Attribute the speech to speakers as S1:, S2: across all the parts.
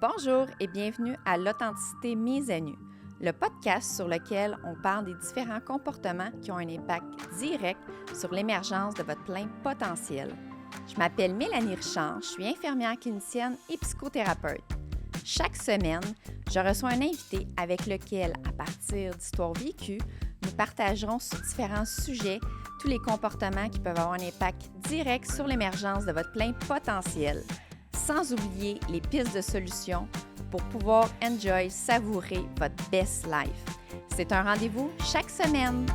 S1: Bonjour et bienvenue à l'Authenticité mise à nu, le podcast sur lequel on parle des différents comportements qui ont un impact direct sur l'émergence de votre plein potentiel. Je m'appelle Mélanie Richard, je suis infirmière clinicienne et psychothérapeute. Chaque semaine, je reçois un invité avec lequel, à partir d'histoires vécues, nous partagerons sur différents sujets tous les comportements qui peuvent avoir un impact direct sur l'émergence de votre plein potentiel, sans oublier les pistes de solutions pour pouvoir savourer votre best life. C'est un rendez-vous chaque semaine.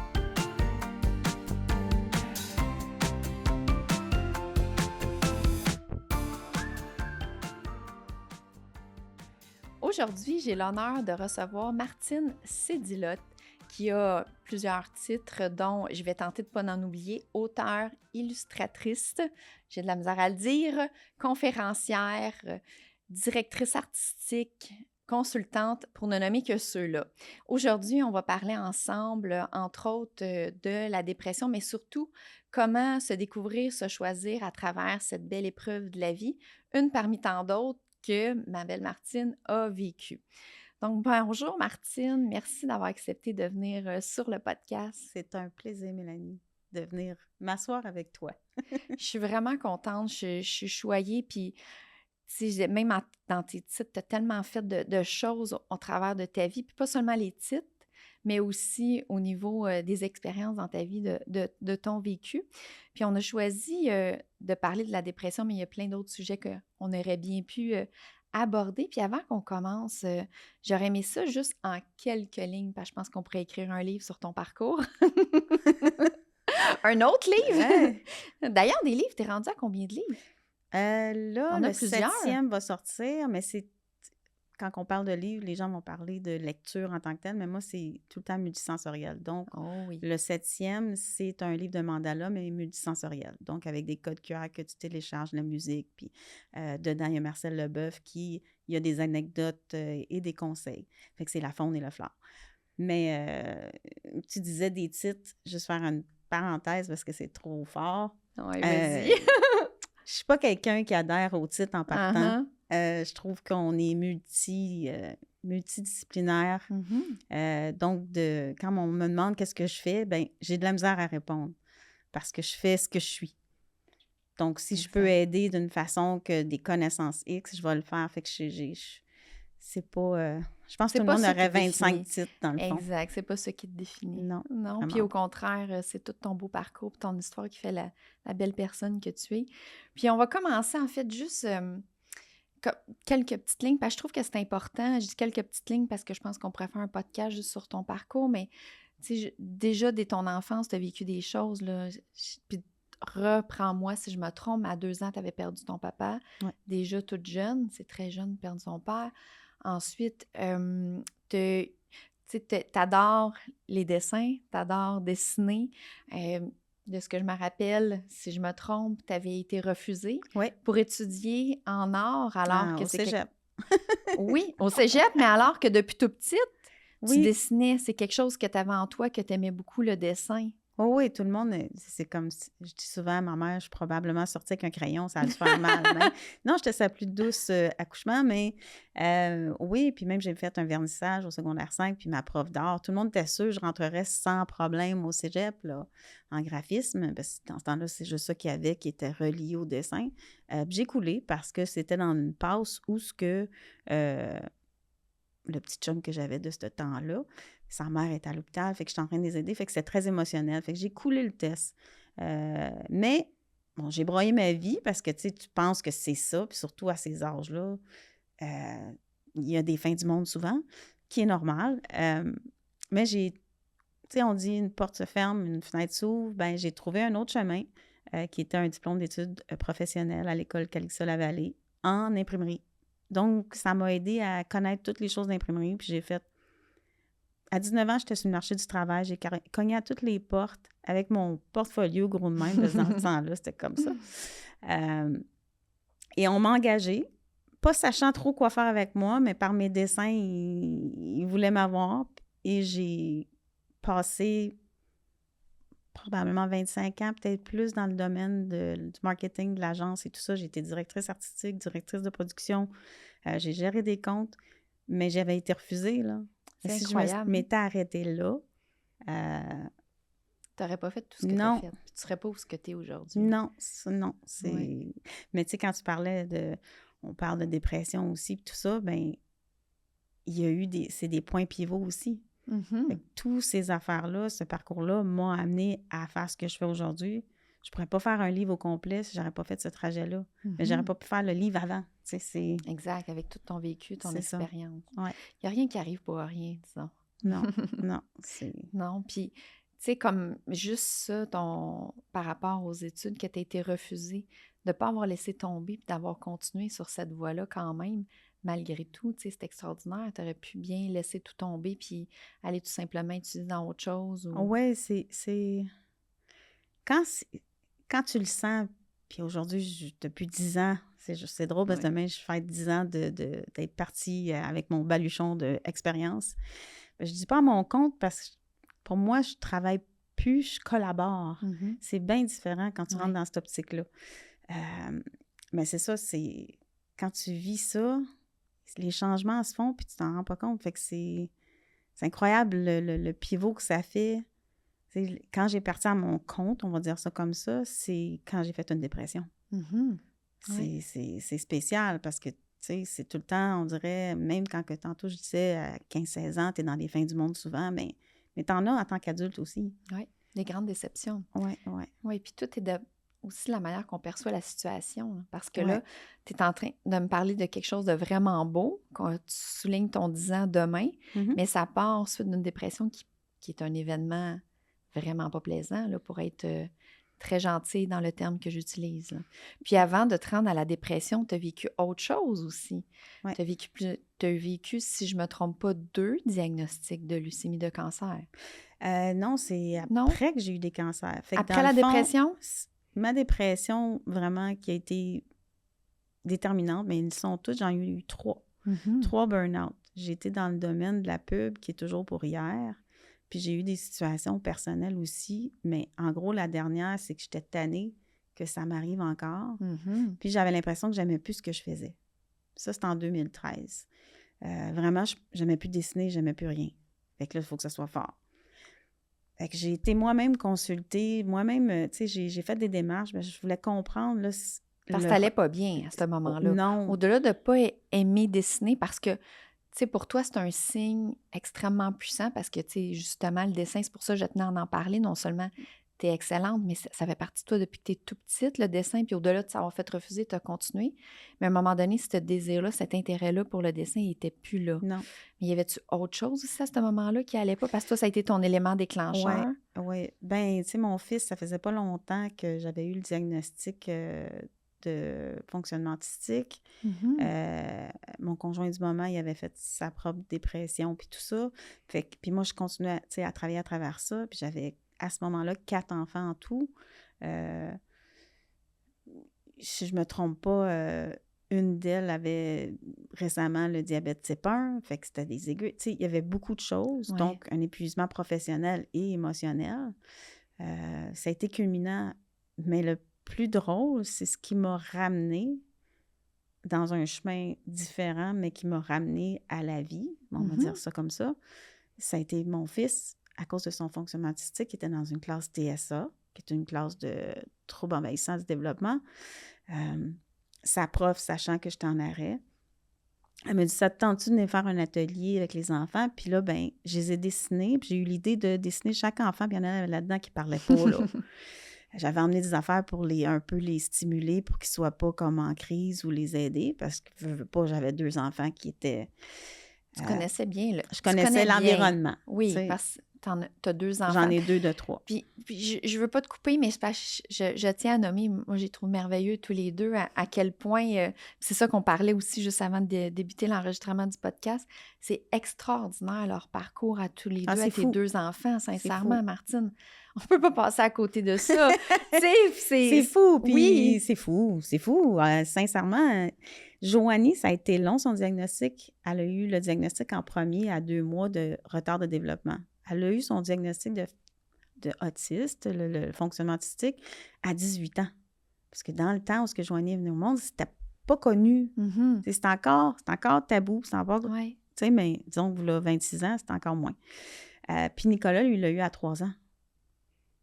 S1: Aujourd'hui, j'ai l'honneur de recevoir Martine Sédilotte, qui a plusieurs titres, dont je vais tenter de ne pas en oublier, auteure, illustratrice, j'ai de la misère à le dire, conférencière, directrice artistique, consultante, pour ne nommer que ceux-là. Aujourd'hui, on va parler ensemble, entre autres, de la dépression, mais surtout comment se découvrir, se choisir à travers cette belle épreuve de la vie, une parmi tant d'autres que ma belle Martine a vécue. Donc, bonjour Martine, merci d'avoir accepté de venir sur le podcast.
S2: C'est un plaisir, Mélanie, de venir m'asseoir avec toi.
S1: Je suis vraiment contente, je suis choyée, puis même dans tes titres, tu as tellement fait de choses au travers de ta vie, puis pas seulement les titres, mais aussi au niveau des expériences dans ta vie, de ton vécu. Puis on a choisi de parler de la dépression, mais il y a plein d'autres sujets qu'on aurait bien pu aborder. Puis avant qu'on commence, j'aurais aimé ça juste en quelques lignes, parce que je pense qu'on pourrait écrire un livre sur ton parcours. Un autre livre?
S2: Ouais.
S1: D'ailleurs, des livres, t'es rendu à combien de livres?
S2: Là,
S1: On a
S2: le
S1: plusieurs.
S2: 7e va sortir, mais c'est quand on parle de livres, les gens vont parler de lecture en tant que telle, mais moi, c'est tout le temps multisensoriel. Donc, le 7e, c'est un livre de mandala, mais multisensoriel. Donc, avec des codes QR que tu télécharges, la musique, puis dedans, il y a Marcel Leboeuf il y a des anecdotes et des conseils. Fait que c'est la faune et la flore. Mais tu disais des titres, juste faire une parenthèse parce que c'est trop fort.
S1: Oui, vas-y.
S2: Je suis pas quelqu'un qui adhère au titre en partant.
S1: Uh-huh.
S2: Je trouve qu'on est multidisciplinaire. Donc, quand on me demande qu'est-ce que je fais, ben j'ai de la misère à répondre parce que je fais ce que je suis. Donc, si je peux aider d'une façon que des connaissances X, je vais le faire. Fait que c'est pas... je pense que tout le monde aurait 25 titres, dans le fond.
S1: Exact, c'est pas ce qui te définit.
S2: Non,
S1: puis au contraire, c'est tout ton beau parcours, ton histoire qui fait la belle personne que tu es. Puis on va commencer, en fait, juste quelques petites lignes, parce que je trouve que c'est important. Je dis quelques petites lignes parce que je pense qu'on pourrait faire un podcast juste sur ton parcours, mais tu sais, déjà, dès ton enfance, tu as vécu des choses, là, puis reprends-moi si je me trompe, à 2 ans, tu avais perdu ton papa.
S2: Ouais.
S1: Déjà toute jeune, c'est très jeune de perdre son père. Ensuite, t'adores les dessins, t'adores dessiner. De ce que je me rappelle, si je me trompe, tu avais été refusée pour étudier en art alors que
S2: au cégep.
S1: Oui, au cégep, mais alors que depuis tout petite, tu dessinais. C'est quelque chose que tu avais en toi, que tu aimais beaucoup, le dessin.
S2: Oh oui, tout le monde, c'est comme, je dis souvent à ma mère, je suis probablement sortie avec un crayon, ça allait se faire mal. Mais, non, j'étais sa plus douce accouchement, mais oui, puis même j'ai fait un vernissage au secondaire 5, puis ma prof d'art, tout le monde était sûr que je rentrerais sans problème au cégep, là, en graphisme, parce que dans ce temps-là, c'est juste ça qu'il y avait qui était relié au dessin. J'ai coulé parce que c'était dans une passe où le petit chum que j'avais de ce temps-là, sa mère est à l'hôpital, fait que je suis en train de les aider, fait que c'est très émotionnel, fait que j'ai coulé le test. Mais, bon, j'ai broyé ma vie parce que, tu sais, tu penses que c'est ça, puis surtout à ces âges-là, il y a des fins du monde souvent, qui est normal. Mais tu sais, on dit une porte se ferme, une fenêtre s'ouvre, ben j'ai trouvé un autre chemin qui était un diplôme d'études professionnelles à l'école Calixa-la-Vallée en imprimerie. Donc, ça m'a aidé à connaître toutes les choses d'imprimerie. Puis j'ai fait... À 19 ans, j'étais sur le marché du travail. J'ai cogné à toutes les portes avec mon portfolio gros de même. Dans ce temps-là, c'était comme ça. Et on m'a engagée, pas sachant trop quoi faire avec moi, mais par mes dessins, ils voulaient m'avoir. Et j'ai passé probablement 25 ans, peut-être plus, dans le domaine du marketing de l'agence et tout ça. J'ai été directrice artistique, directrice de production, J'ai géré des comptes, mais j'avais été refusée, là.
S1: C'est
S2: si
S1: incroyable.
S2: je m'étais arrêtée là,
S1: tu n'aurais pas fait tout ce que tu as
S2: non,
S1: fait. Puis tu ne serais pas où ce que tu es aujourd'hui.
S2: non, non,
S1: Oui.
S2: Mais tu sais, quand tu parlais on parle de dépression aussi, puis tout ça, bien, il y a eu c'est des points pivots aussi. Fait que tous ces affaires-là, ce parcours-là m'a amené à faire ce que je fais aujourd'hui. Je pourrais pas faire un livre au complet si j'aurais pas fait ce trajet-là. Mais j'aurais pas pu faire le livre avant. Tu sais,
S1: Exact, avec tout ton vécu, ton
S2: c'est ça.
S1: expérience.
S2: Ouais.
S1: Il n'y a rien qui arrive pour rien, disons.
S2: Non, non,
S1: Non, puis, tu sais, comme juste ça, par rapport aux études que tu as été refusée, de ne pas avoir laissé tomber puis d'avoir continué sur cette voie-là quand même, malgré tout, tu sais, c'est extraordinaire. Tu aurais pu bien laisser tout tomber puis aller tout simplement étudier dans autre chose.
S2: Ouais, c'est... Quand tu le sens, puis aujourd'hui, depuis 10 ans, c'est drôle parce que demain, je fête 10 ans d'être partie avec mon baluchon d'expérience. Je dis pas à mon compte parce que pour moi, je travaille plus, je collabore. C'est bien différent quand tu rentres dans cette optique-là. Mais c'est ça, c'est... Quand tu vis ça, les changements se font puis tu t'en rends pas compte. Fait que c'est incroyable le pivot que ça fait. Quand j'ai parti à mon compte, on va dire ça comme ça, c'est quand j'ai fait une dépression. C'est spécial parce que, tu sais, c'est tout le temps, on dirait, même quand que tantôt je disais à 15-16 ans, tu es dans les fins du monde souvent, mais t'en as en tant qu'adulte aussi.
S1: Oui, des grandes déceptions.
S2: Oui.
S1: Oui, puis tout est aussi la manière qu'on perçoit la situation. Là, parce que là, tu es en train de me parler de quelque chose de vraiment beau, quand tu soulignes ton 10 ans demain, mais ça part ensuite d'une dépression qui est un événement vraiment pas plaisant, là, pour être très gentil dans le terme que j'utilise. Là. Puis avant de te rendre à la dépression, tu as vécu autre chose aussi. Tu as vécu, si je ne me trompe pas, 2 diagnostics de leucémie de cancer.
S2: Non, c'est après que j'ai eu des cancers. Fait que
S1: après la dépression?
S2: Ma dépression, vraiment, qui a été déterminante, mais ils sont tous, j'en ai eu 3. 3 burn-out. J'ai été dans le domaine de la pub, qui est toujours pour hier. Puis j'ai eu des situations personnelles aussi, mais en gros, la dernière, c'est que j'étais tannée que ça m'arrive encore. Puis j'avais l'impression que j'aimais plus ce que je faisais. Ça, c'était en 2013. Vraiment, j'aimais plus dessiner, j'aimais plus rien. Fait que là, il faut que ça soit fort. Fait que j'ai été moi-même consultée, tu sais, j'ai fait des démarches, mais je voulais comprendre, là...
S1: Parce que t'allais pas bien à ce moment-là.
S2: Non.
S1: Au-delà de pas aimer dessiner, parce que, tu sais, pour toi, c'est un signe extrêmement puissant parce que, tu sais, justement, le dessin, c'est pour ça que je tenais à en parler. Non seulement tu es excellente, mais ça fait partie de toi depuis que tu es tout petite, le dessin. Puis au-delà de s'avoir fait refuser, tu as continué. Mais à un moment donné, ce désir-là, cet intérêt-là pour le dessin, il n'était plus là.
S2: Non.
S1: Mais y avait-tu autre chose aussi à ce moment-là qui allait pas? Parce que toi, ça a été ton élément déclencheur.
S2: Oui. Ben, tu sais, mon fils, ça faisait pas longtemps que j'avais eu le diagnostic de fonctionnement artistique. Mon conjoint du moment, il avait fait sa propre dépression puis tout ça. Puis moi, je continuais à travailler à travers ça. Puis j'avais, à ce moment-là, 4 enfants en tout. Si je me trompe pas, une d'elles avait récemment le diabète type 1, fait que c'était des aiguilles. Tu sais, il y avait beaucoup de choses, donc un épuisement professionnel et émotionnel. Ça a été culminant, mais le plus drôle, c'est ce qui m'a ramené dans un chemin différent, mais qui m'a ramené à la vie, on va dire ça comme ça. Ça a été mon fils, à cause de son fonctionnement artistique, qui était dans une classe TSA, qui est une classe de troubles envahissants du développement. Sa prof, sachant que j'étais en arrêt, elle m'a dit, ça te tente-tu de venir faire un atelier avec les enfants? Puis là, ben, je les ai dessinés, puis j'ai eu l'idée de dessiner chaque enfant, puis il y en avait là-dedans qui ne parlaient pas, là. J'avais emmené des affaires pour un peu les stimuler, pour qu'ils ne soient pas comme en crise ou les aider, parce que je veux pas, j'avais 2 enfants qui étaient...
S1: Tu connaissais bien,
S2: je connaissais l'environnement.
S1: Oui, parce que tu as 2 enfants.
S2: J'en ai 2 de 3.
S1: Puis je veux pas te couper, mais je tiens à nommer, moi, j'ai trouvé merveilleux tous les deux à quel point, c'est ça qu'on parlait aussi juste avant de débuter l'enregistrement du podcast, c'est extraordinaire leur parcours à tous les deux, avec tes 2 enfants, sincèrement, Martine. On peut pas passer à côté de ça.
S2: C'est fou, puis c'est fou. Sincèrement, Joanie, ça a été long, son diagnostic. Elle a eu le diagnostic en premier à 2 mois de retard de développement. Elle a eu son diagnostic de autiste, le fonctionnement autistique, à 18 ans. Parce que dans le temps où Joanie est venue au monde, c'était pas connu.
S1: Mhm.
S2: C'est encore tabou, c'est encore...
S1: Ouais.
S2: Tu sais, mais disons que là, 26 ans, c'est encore moins. Puis Nicolas, lui, il l'a eu à 3 ans.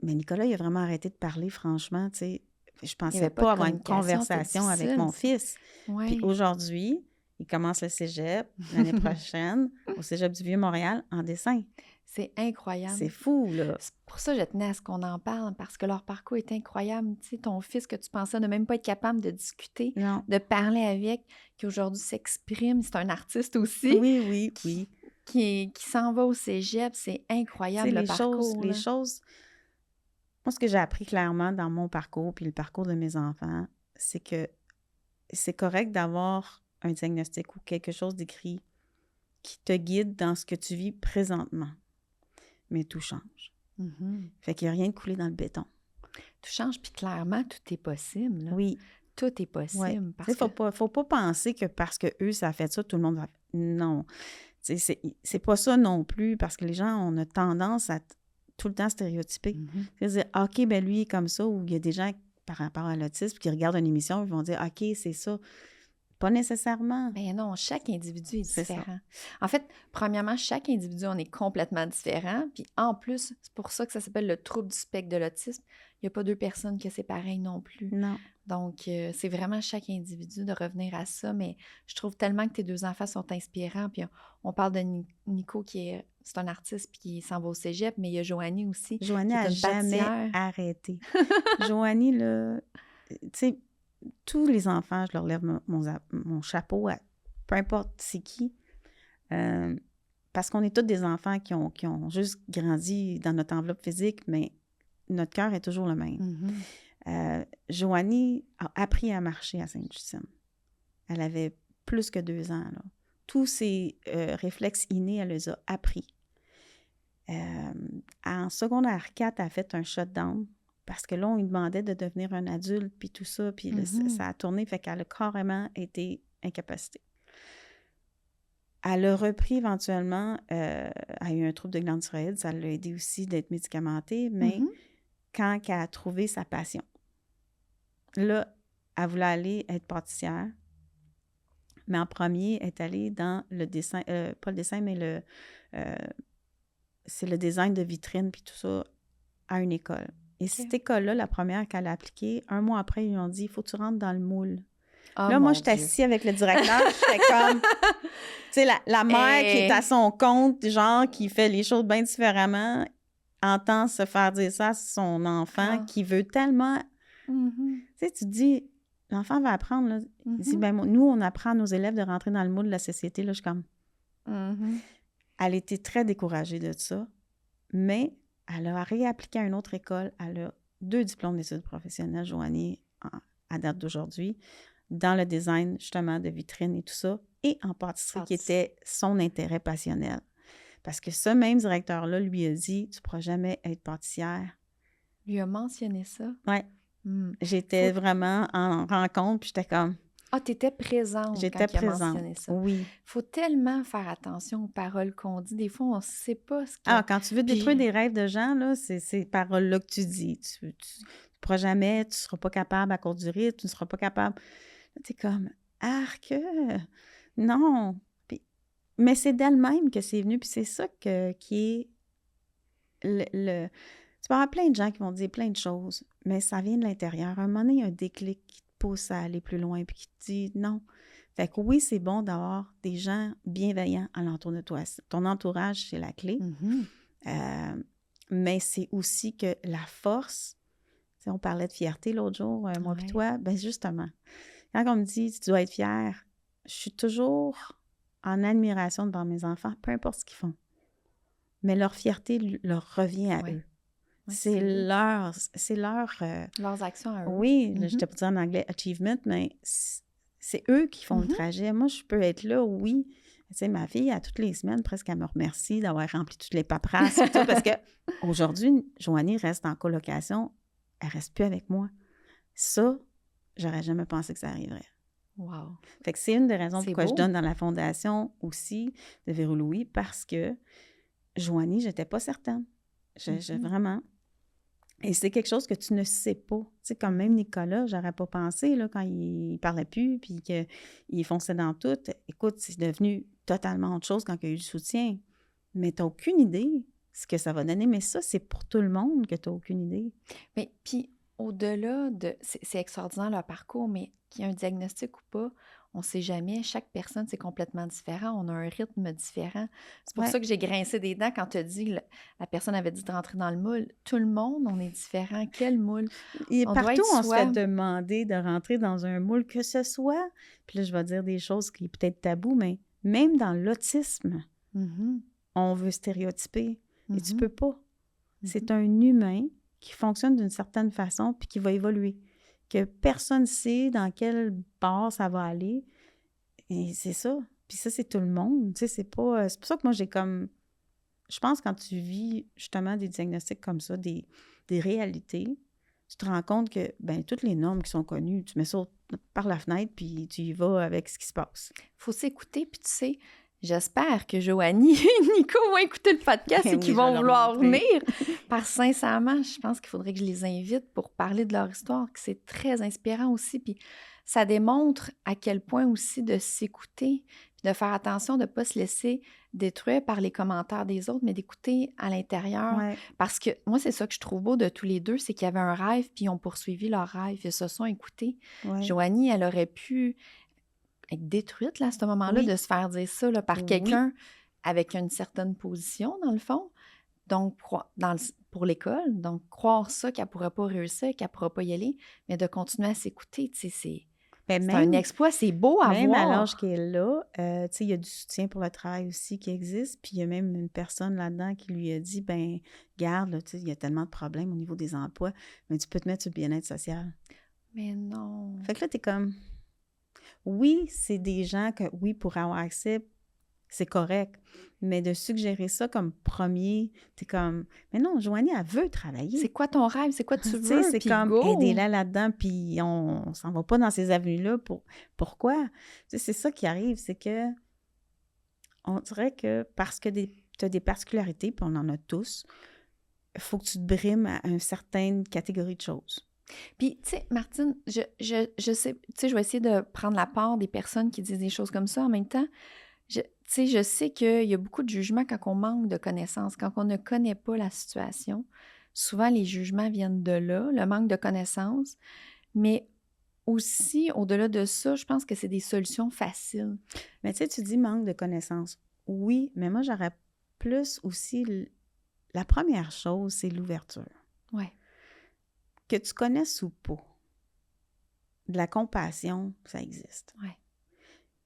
S2: Mais Nicolas, il a vraiment arrêté de parler, franchement, tu sais. Je
S1: Il y
S2: pensais
S1: avait pas
S2: pas
S1: de
S2: avoir une
S1: communication, c'était
S2: conversation avec mon
S1: difficile.
S2: fils. Puis
S1: Ouais.
S2: aujourd'hui, il commence le cégep l'année prochaine au cégep du Vieux-Montréal en dessin.
S1: C'est incroyable.
S2: C'est fou, là.
S1: C'est pour ça que je tenais à ce qu'on en parle, parce que leur parcours est incroyable. Tu sais, ton fils que tu pensais ne même pas être capable de discuter,
S2: Non.
S1: de parler avec, qui aujourd'hui s'exprime, c'est un artiste aussi,
S2: Oui.
S1: qui s'en va au cégep, c'est incroyable le parcours.
S2: Les choses... Moi, ce que j'ai appris clairement dans mon parcours, puis le parcours de mes enfants, c'est que c'est correct d'avoir un diagnostic ou quelque chose d'écrit qui te guide dans ce que tu vis présentement. Mais tout change.
S1: Mhm.
S2: Fait qu'il n'y a rien de coulé dans le béton.
S1: Tout change, puis clairement, tout est possible. Là.
S2: Oui.
S1: Tout est possible.
S2: Ouais.
S1: Parce que...
S2: Faut pas penser que parce que eux, ça a fait ça, tout le monde va... Non. C'est pas ça non plus, parce que les gens, on a tendance à tout le temps stéréotyper.
S1: Mhm.
S2: C'est-à-dire, OK, ben lui, il est comme ça, ou il y a des gens, par rapport à l'autisme, qui regardent une émission, ils vont dire, OK, c'est ça. Pas nécessairement.
S1: Mais non, chaque individu est
S2: C'est
S1: différent. En fait, premièrement, chaque individu, on est complètement différent. Puis en plus, c'est pour ça que ça s'appelle le trouble du spectre de l'autisme. Il n'y a pas deux personnes que c'est pareil non plus.
S2: Non.
S1: Donc, c'est vraiment chaque individu de revenir à ça. Mais je trouve tellement que tes deux enfants sont inspirants. Puis on parle de Nico c'est un artiste puis qui s'en va au cégep, mais il y a Joanie aussi.
S2: Joanie n'a jamais arrêté. Joanie, là, tu sais, tous les enfants, je leur lève mon chapeau, peu importe c'est qui, parce qu'on est tous des enfants qui ont juste grandi dans notre enveloppe physique, mais notre cœur est toujours le même.
S1: Mm-hmm.
S2: Joanie a appris à marcher à Sainte-Justine. Elle avait plus que 2 ans, là. Tous ces réflexes innés, elle les a appris. En secondaire 4, elle a fait un shutdown parce que là, on lui demandait de devenir un adulte, puis tout ça, puis là, ça a tourné, fait qu'elle a carrément été incapacitée. Elle a repris éventuellement, elle a eu un trouble de glande thyroïde, ça l'a aidé aussi d'être médicamentée, mais quand elle a trouvé sa passion, là, elle voulait aller être pâtissière, mais en premier, elle est allée dans le dessin, pas le dessin, mais c'est le design de vitrine puis tout ça à une école. Et cette école-là, la première qu'elle a appliquée, 1 mois après, ils lui ont dit « Il faut que tu rentres dans le moule. » Là, moi, j'étais assise avec le directeur, j'étais comme... Tu sais, la mère qui est à son compte, genre, qui fait les choses bien différemment, entend se faire dire ça à son enfant qui veut tellement... Tu sais, tu te dis, l'enfant va apprendre, là. Il dit, ben, nous, on apprend à nos élèves de rentrer dans le moule de la société, là, je suis comme... Elle était très découragée de ça, mais elle a réappliqué à une autre école. Elle a 2 diplômes d'études professionnelles, Joanie, à date d'aujourd'hui, dans le design, justement, de vitrines et tout ça, et en pâtisserie, qui était son intérêt passionnel. Parce que ce même directeur-là lui a dit, tu ne pourras jamais être pâtissière.
S1: Lui a mentionné ça?
S2: Oui. J'étais vraiment en rencontre, puis j'étais comme...
S1: Ah, tu étais présente
S2: J'étais
S1: quand il a
S2: présente,
S1: mentionné ça.
S2: Oui.
S1: Il faut tellement faire attention aux paroles qu'on dit. Des fois, on ne sait pas ce que...
S2: Ah, quand tu veux détruire des rêves de gens, là, c'est ces paroles-là que tu dis. Tu ne pourras jamais, tu ne seras pas capable à cause du rythme, tu ne seras pas capable... Tu es comme, arc, non. Mais c'est d'elle-même que c'est venu, puis c'est ça qui est Tu peux avoir plein de gens qui vont dire plein de choses, mais ça vient de l'intérieur. À un moment donné, il y a un déclic qui te pousse à aller plus loin, puis qui te dit non. Fait que oui, c'est bon d'avoir des gens bienveillants alentour de toi. Ton entourage, c'est la clé. Mais c'est aussi que la force, tu sais, on parlait de fierté l'autre jour, moi et toi, bien justement, quand on me dit tu dois être fière, je suis toujours en admiration devant mes enfants, peu importe ce qu'ils font. Mais leur fierté leur revient à eux. Ouais, c'est leur...
S1: leurs actions à eux.
S2: Oui, je te peux dire en anglais « achievement », mais c'est eux qui font le trajet. Moi, je peux être là, oui. Tu sais, ma fille, à toutes les semaines, presque, elle me remercie d'avoir rempli toutes les paperasses et tout, parce qu'aujourd'hui, Joanie reste en colocation, elle ne reste plus avec moi. Ça, j'aurais jamais pensé que ça arriverait.
S1: Wow.
S2: Fait que c'est une des raisons pourquoi je donne dans la fondation aussi de Véro Louis, parce que Joanie, j'étais pas certaine. Vraiment. Et c'est quelque chose que tu ne sais pas. Tu sais, comme même Nicolas, j'aurais pas pensé, là, quand il parlait plus, puis qu'il fonçait dans tout. Écoute, c'est devenu totalement autre chose quand il y a eu le soutien. Mais tu n'as aucune idée ce que ça va donner. Mais ça, c'est pour tout le monde que tu n'as aucune idée.
S1: Mais puis, au-delà de... C'est extraordinaire leur parcours, mais qu'il y ait un diagnostic ou pas, on ne sait jamais. Chaque personne, c'est complètement différent. On a un rythme différent. C'est pour
S2: Ouais.
S1: ça que j'ai grincé des dents quand tu as dit, la personne avait dit de rentrer dans le moule. Tout le monde, on est différent. Quel moule?
S2: Et
S1: On doit
S2: partout,
S1: être
S2: on se fait
S1: soi.
S2: demander de rentrer dans un moule, que ce soit, puis là, je vais dire des choses qui sont peut-être tabous, mais même dans l'autisme,
S1: Mhm,
S2: on veut stéréotyper. Et tu
S1: mhm,
S2: peux pas.
S1: mhm.
S2: C'est un humain qui fonctionne d'une certaine façon puis qui va évoluer. Que personne ne sait dans quel bord ça va aller. Et c'est ça. Puis ça, c'est tout le monde. Tu sais, c'est pas... C'est pour ça que moi, j'ai comme... Je pense que quand tu vis justement des diagnostics comme ça, des réalités, tu te rends compte que, ben toutes les normes qui sont connues, tu mets ça par la fenêtre puis tu y vas avec ce qui se passe.
S1: Faut s'écouter, puis tu sais, j'espère que Joanie et Nico vont écouter le podcast
S2: Ben
S1: et
S2: oui,
S1: qu'ils
S2: je vais
S1: vont
S2: leur
S1: vouloir
S2: montrer.
S1: venir. Parce que sincèrement, je pense qu'il faudrait que je les invite pour parler de leur histoire, que c'est très inspirant aussi. Puis ça démontre à quel point aussi de s'écouter, puis de faire attention de ne pas se laisser détruire par les commentaires des autres, mais d'écouter à l'intérieur.
S2: Ouais,
S1: Parce que moi, c'est ça que je trouve beau de tous les deux, c'est qu'il y avait un rêve, puis ils ont poursuivi leur rêve, ils se sont écoutés.
S2: ouais.
S1: Joanie, elle aurait pu être détruite là, à ce moment-là, de
S2: Oui,
S1: se faire dire ça là, par
S2: oui,
S1: quelqu'un avec une certaine position, dans le fond. Donc, pour l'école, donc croire ça, qu'elle ne pourra pas réussir, qu'elle ne pourra pas y aller, mais de continuer à s'écouter, tu sais,
S2: ben
S1: c'est un
S2: même,
S1: exploit, c'est beau à
S2: même à l'âge
S1: voir.
S2: qu'elle est là, tu sais, il y a du soutien pour le travail aussi qui existe, puis il y a même une personne là-dedans qui lui a dit, ben garde, là, tu sais, il y a tellement de problèmes au niveau des emplois, mais tu peux te mettre sur le bien-être social.
S1: Mais non.
S2: Fait que là, t'es comme, oui, c'est des gens que, oui, pour avoir accès, c'est correct, mais de suggérer ça comme premier, t'es comme, mais non, Joanie, elle veut
S1: C'est
S2: travailler.
S1: quoi ton rêve? C'est quoi tu
S2: Tu sais,
S1: veux?
S2: c'est
S1: Puis
S2: comme,
S1: go!
S2: aidez-la là-dedans, puis on s'en va pas dans ces avenues-là. Pourquoi? Tu sais, c'est ça qui arrive, c'est que on dirait que parce que tu as des particularités, puis on en a tous, il faut que tu te brimes à une certaine catégorie de choses.
S1: Puis, tu sais, Martine, je sais, tu sais, je vais essayer de prendre la part des personnes qui disent des choses comme ça. En même temps, tu sais, je sais qu'il y a beaucoup de jugements quand on manque de connaissances, quand on ne connaît pas la situation. Souvent, les jugements viennent de là, le manque de connaissances. Mais aussi, au-delà de ça, je pense que c'est des solutions faciles.
S2: Mais tu sais, tu dis manque de connaissances. Oui, mais moi, j'aurais plus aussi... La première chose, c'est l'ouverture.
S1: Ouais.
S2: Que tu connaisses ou pas, de la compassion, ça existe.
S1: Ouais.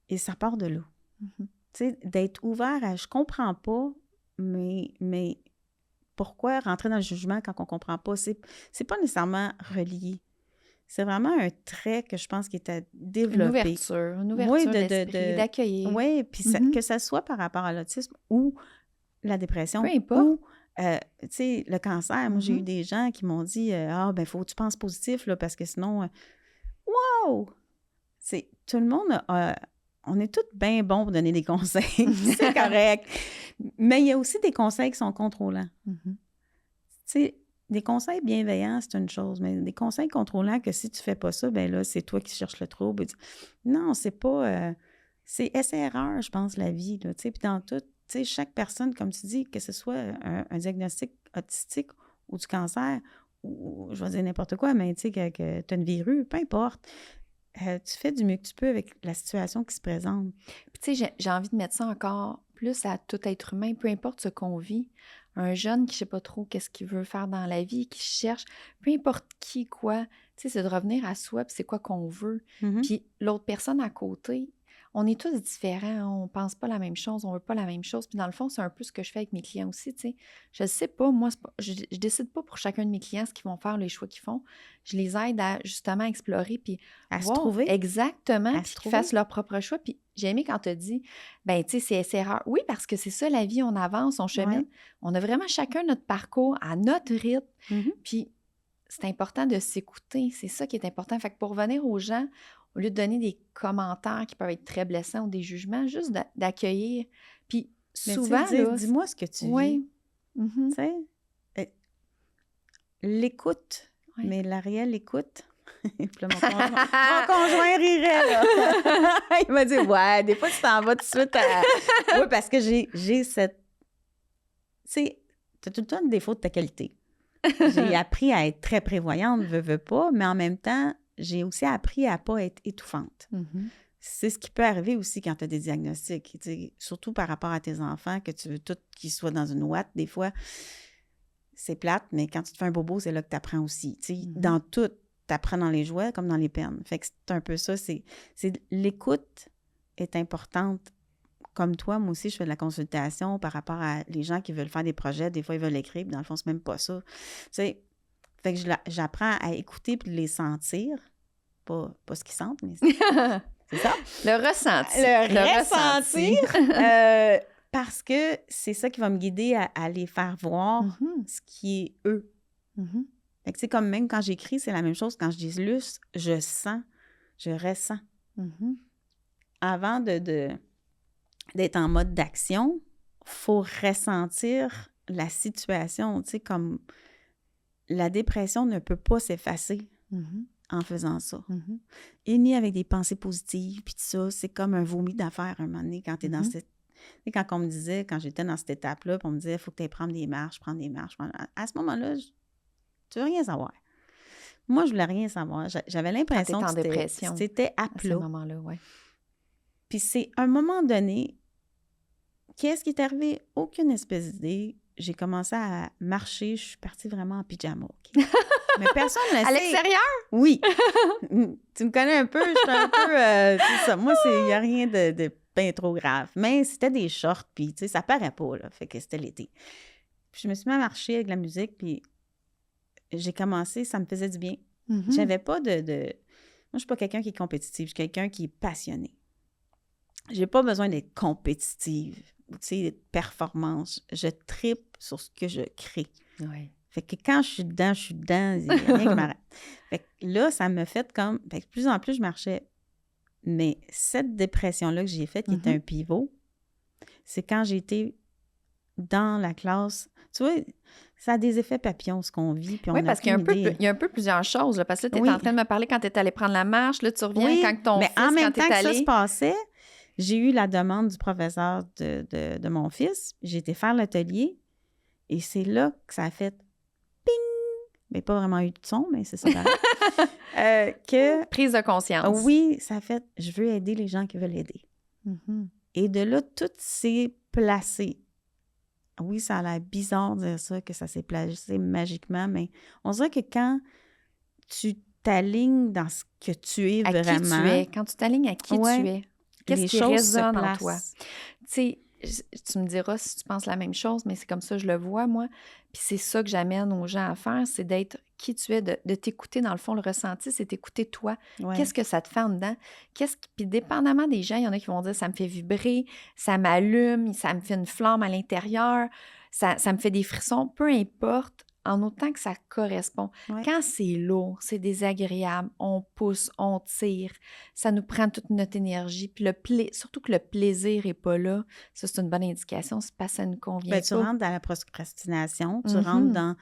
S2: Et ça part de là.
S1: Mhm.
S2: Tu sais, d'être ouvert à « je comprends pas », mais pourquoi rentrer dans le jugement quand on comprend pas? C'est pas nécessairement relié. C'est vraiment un trait que je pense qui est à développer.
S1: Une
S2: Oui,
S1: ouverture d'esprit, d'accueillir.
S2: oui, puis
S1: Mhm.
S2: que ça soit par rapport à l'autisme ou la
S1: Peu
S2: dépression
S1: importe.
S2: ou, tu sais, le cancer. Moi, j'ai eu
S1: Mhm.
S2: des gens qui m'ont dit « Ah, ben faut que tu penses positif, là, parce que sinon... Wow! C'est, tout le monde on est tous bien bons pour donner des conseils, c'est correct. Mais il y a aussi des conseils qui sont contrôlants.
S1: Mhm.
S2: Tu sais, des conseils bienveillants, c'est une chose, mais des conseils contrôlants que si tu fais pas ça, ben là, c'est toi qui cherches le trouble. Non, c'est pas... c'est essai-erreur, je pense, la vie, là, tu sais. Puis dans tout, tu sais, chaque personne, comme tu dis, que ce soit un diagnostic autistique ou du cancer, ou je vais dire n'importe quoi, mais tu sais, que tu as une verrue, peu importe. Tu fais du mieux que tu peux avec la situation qui se présente.
S1: Puis tu sais, j'ai envie de mettre ça encore plus à tout être humain, peu importe ce qu'on vit. Un jeune qui ne sait pas trop qu'est-ce qu'il veut faire dans la vie, qui cherche, peu importe qui, quoi, tu sais, c'est de revenir à soi, puis c'est quoi qu'on veut.
S2: Mhm.
S1: Puis l'autre personne à côté, on est tous différents, on pense pas la même chose, on veut pas la même chose. Puis dans le fond, c'est un peu ce que je fais avec mes clients aussi, tu sais. Je sais pas, moi, je décide pas pour chacun de mes clients ce qu'ils vont faire, les choix qu'ils font. Je les aide à justement explorer, puis
S2: À se
S1: voir
S2: trouver.
S1: exactement,
S2: À
S1: puis
S2: se
S1: qu'ils
S2: trouver.
S1: fassent leur propre choix. Puis j'ai aimé quand tu as dit, ben tu sais, c'est erreur. Oui, parce que c'est ça la vie, on avance, on chemine.
S2: Ouais.
S1: On a vraiment chacun notre parcours à notre rythme.
S2: Mhm.
S1: Puis c'est important de s'écouter, c'est ça qui est important. Fait que pour revenir aux gens, au lieu de donner des commentaires qui peuvent être très blessants ou des jugements, juste d'accueillir. Puis
S2: Mais tu
S1: souvent,
S2: sais,
S1: là,
S2: dis-moi ce que tu vis.
S1: oui. Mhm.
S2: Tu sais, l'écoute,
S1: Ouais.
S2: mais la réelle écoute. Puis là, mon conjoint rirait, là. Il m'a dit, ouais, des fois, tu t'en vas tout de suite à... Oui, parce que j'ai cette... Tu sais, tu as tout le temps un défaut de ta qualité. J'ai appris à être très prévoyante, veux pas, mais en même temps, j'ai aussi appris à pas être étouffante.
S1: Mm-hmm.
S2: C'est ce qui peut arriver aussi quand tu as des diagnostics. Tu sais, surtout par rapport à tes enfants, que tu veux tout qu'ils soient dans une ouate, des fois, c'est plate, mais quand tu te fais un bobo, c'est là que tu apprends aussi. Tu sais, dans tout, tu apprends dans les jouets comme dans les peines. Fait que c'est un peu ça. L'écoute est importante. Comme toi, moi aussi, je fais de la consultation par rapport à les gens qui veulent faire des projets. Des fois, ils veulent écrire, puis dans le fond, c'est même pas ça. Tu sais, fait que j'apprends à écouter puis les sentir. Pas ce qu'ils sentent, mais c'est ça.
S1: Le ressenti.
S2: Le ressenti. Parce que c'est ça qui va me guider à les faire voir ce qui est eux. Fait que, tu sais, comme même quand j'écris, c'est la même chose. Quand je dis lustre, je sens, je ressens. Avant d'être en mode d'action, il faut ressentir la situation. Tu sais, comme la dépression ne peut pas s'effacer en faisant ça. Et ni avec des pensées positives, puis tout ça, c'est comme un vomi d'affaires un moment donné quand tu es dans cette... Tu sais, quand on me disait, quand j'étais dans cette étape-là, puis on me disait, il faut que tu ailles prendre des marches. À ce moment-là, tu veux rien savoir. Moi, je voulais rien savoir. J'avais l'impression que c'était à plat.
S1: À ce moment-là, oui.
S2: Puis c'est un moment donné, qu'est-ce qui est arrivé? Aucune espèce d'idée. J'ai commencé à marcher. Je suis partie vraiment en pyjama. Okay? Mais personne ne le sait.
S1: À l'extérieur?
S2: Oui. Tu me connais un peu. Je suis un peu... c'est ça. Moi, il n'y a rien de bien trop grave. Mais c'était des shorts, puis tu sais, ça paraît pas, là. Fait que c'était l'été. Puis je me suis mis à marcher avec la musique, puis j'ai commencé, ça me faisait du bien. J'avais pas de... Moi, je suis pas quelqu'un qui est compétitif. Je suis quelqu'un qui est passionné. J'ai pas besoin d'être compétitive, tu sais, de performance. Je tripe sur ce que je crée.
S1: Oui.
S2: Fait que quand je suis dedans, il n'y a rien qui m'arrête. Fait que là, ça me fait comme... Fait que de plus en plus, je marchais. Mais cette dépression-là que j'ai faite, qui était un pivot, c'est quand j'étais dans la classe... Tu vois, ça a des effets papillons, ce qu'on vit, puis on
S1: oui, parce qu'il y a un peu plusieurs choses, là, parce que là, tu étais en train de me parler quand tu étais allée prendre la marche, là, tu reviens quand ton fils,
S2: en même
S1: quand
S2: temps
S1: tu es
S2: que ça
S1: allée...
S2: se passait, j'ai eu la demande du professeur de mon fils. J'ai été faire l'atelier et c'est là que ça a fait ping! Mais pas vraiment eu de son, mais c'est ça.
S1: Prise de conscience.
S2: Oui, ça a fait je veux aider les gens qui veulent aider. Et de là, tout s'est placé. Oui, ça a l'air bizarre de dire ça, que ça s'est placé magiquement, mais on dirait que quand tu t'alignes dans ce que tu es vraiment...
S1: Qui tu es. Quand tu t'alignes à qui tu es. Qu'est-ce qui résonne en toi? Tu sais, tu me diras si tu penses la même chose, mais c'est comme ça que je le vois, moi. Puis c'est ça que j'amène aux gens à faire, c'est d'être qui tu es, de t'écouter. Dans le fond, le ressenti, c'est t'écouter toi. Ouais. Qu'est-ce que ça te fait en dedans? Puis dépendamment des gens, il y en a qui vont dire ça me fait vibrer, ça m'allume, ça me fait une flamme à l'intérieur, ça me fait des frissons, peu importe. En autant que ça correspond. Ouais. Quand c'est lourd, c'est désagréable, on pousse, on tire, ça nous prend toute notre énergie. Puis surtout que le plaisir n'est pas là, ça, c'est une bonne indication, c'est parce que ça ne convient pas.
S2: Tu rentres dans la procrastination, tu rentres dans...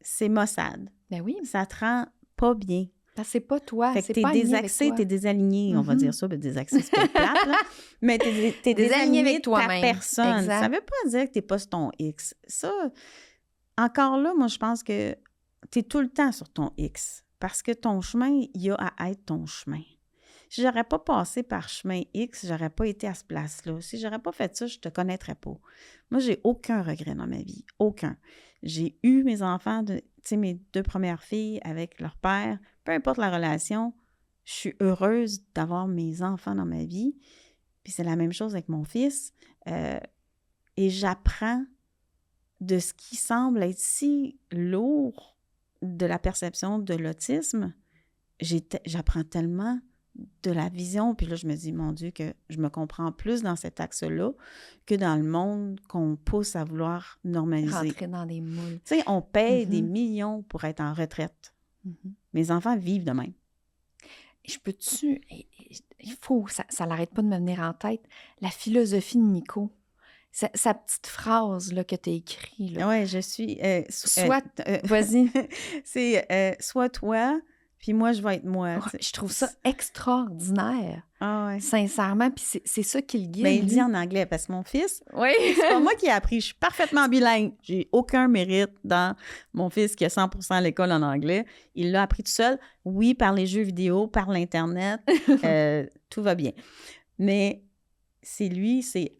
S2: c'est maussade.
S1: Ben oui.
S2: Ça te rend pas bien.
S1: Parce que c'est pas toi,
S2: fait que t'es désaxé, t'es désaligné, on va dire ça, désaxé, c'est pas plate, là. Mais t'es désaligné avec toi-même. Ta personne. Exact. Ça veut pas dire que t'es pas sur ton X. Ça... Encore là, moi, je pense que tu es tout le temps sur ton X parce que ton chemin, il y a à être ton chemin. Si j'aurais pas passé par chemin X, j'aurais pas été à cette place-là. Si j'aurais pas fait ça, je te connaîtrais pas. Moi, j'ai aucun regret dans ma vie. Aucun. J'ai eu mes enfants, tu sais, mes 2 premières filles avec leur père. Peu importe la relation, je suis heureuse d'avoir mes enfants dans ma vie. Puis c'est la même chose avec mon fils. Et j'apprends de ce qui semble être si lourd de la perception de l'autisme, j'apprends tellement de la vision. Puis là, je me dis, mon Dieu, que je me comprends plus dans cet axe-là que dans le monde qu'on pousse à vouloir normaliser.
S1: Rentrer dans des moules.
S2: Tu sais, on paye des millions pour être en retraite. Mes enfants vivent de même.
S1: Il faut, ça n'arrête pas de me venir en tête, la philosophie de Nico. sa petite phrase là, que tu as écrite.
S2: Oui, je suis...
S1: Vas-y.
S2: C'est sois toi, puis moi, je vais être moi.
S1: Ouais, je trouve ça extraordinaire.
S2: Ah ouais.
S1: Sincèrement, puis c'est ça qui le guide.
S2: Mais il dit en anglais, parce que mon fils,
S1: oui.
S2: c'est pas moi qui ai appris, je suis parfaitement bilingue. J'ai aucun mérite dans mon fils qui a 100% à l'école en anglais. Il l'a appris tout seul. Oui, par les jeux vidéo, par l'Internet, tout va bien. Mais c'est lui, c'est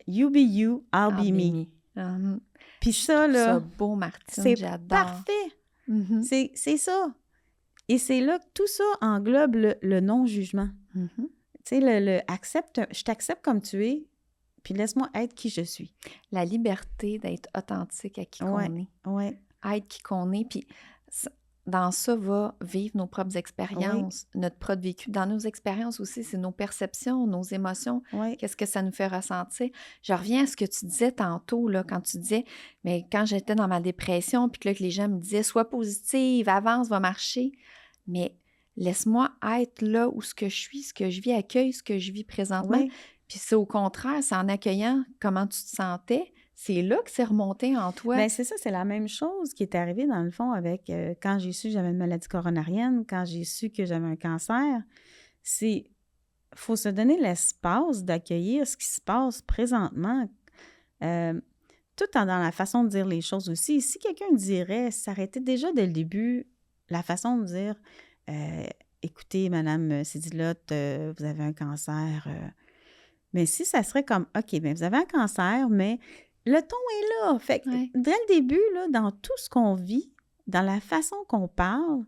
S2: you be you, I'll be me. Puis ça, là,
S1: c'est beau, Martine,
S2: c'est
S1: j'adore.
S2: parfait. Mm-hmm. C'est ça. Et c'est là que tout ça englobe le non-jugement.
S1: Mm-hmm.
S2: Tu sais, je t'accepte comme tu es, puis laisse-moi être qui je suis.
S1: La liberté d'être authentique à qui qu'on est.
S2: Oui.
S1: Être qui qu'on est, puis dans ça va vivre nos propres expériences, notre propre vécu. Dans nos expériences aussi, c'est nos perceptions, nos émotions. Qu'est-ce que ça nous fait ressentir? Je reviens à ce que tu disais tantôt, là, quand tu disais, mais quand j'étais dans ma dépression, puis que, là, que les gens me disaient, sois positive, avance, va marcher. Mais laisse-moi être là où ce que je suis, ce que je vis, accueille ce que je vis présentement. Puis c'est au contraire, c'est en accueillant comment tu te sentais, c'est là que c'est remonté en toi.
S2: Bien, c'est ça, c'est la même chose qui est arrivée dans le fond avec quand j'ai su que j'avais une maladie coronarienne, quand j'ai su que j'avais un cancer. Il faut se donner l'espace d'accueillir ce qui se passe présentement, tout dans la façon de dire les choses aussi. Si quelqu'un dirait, s'arrêtait déjà dès le début, la façon de dire écoutez, Madame Cédilotte, vous avez un cancer. Mais si ça serait comme OK, bien, vous avez un cancer, mais le ton est là. Fait que dès le début, là, dans tout ce qu'on vit, dans la façon qu'on parle,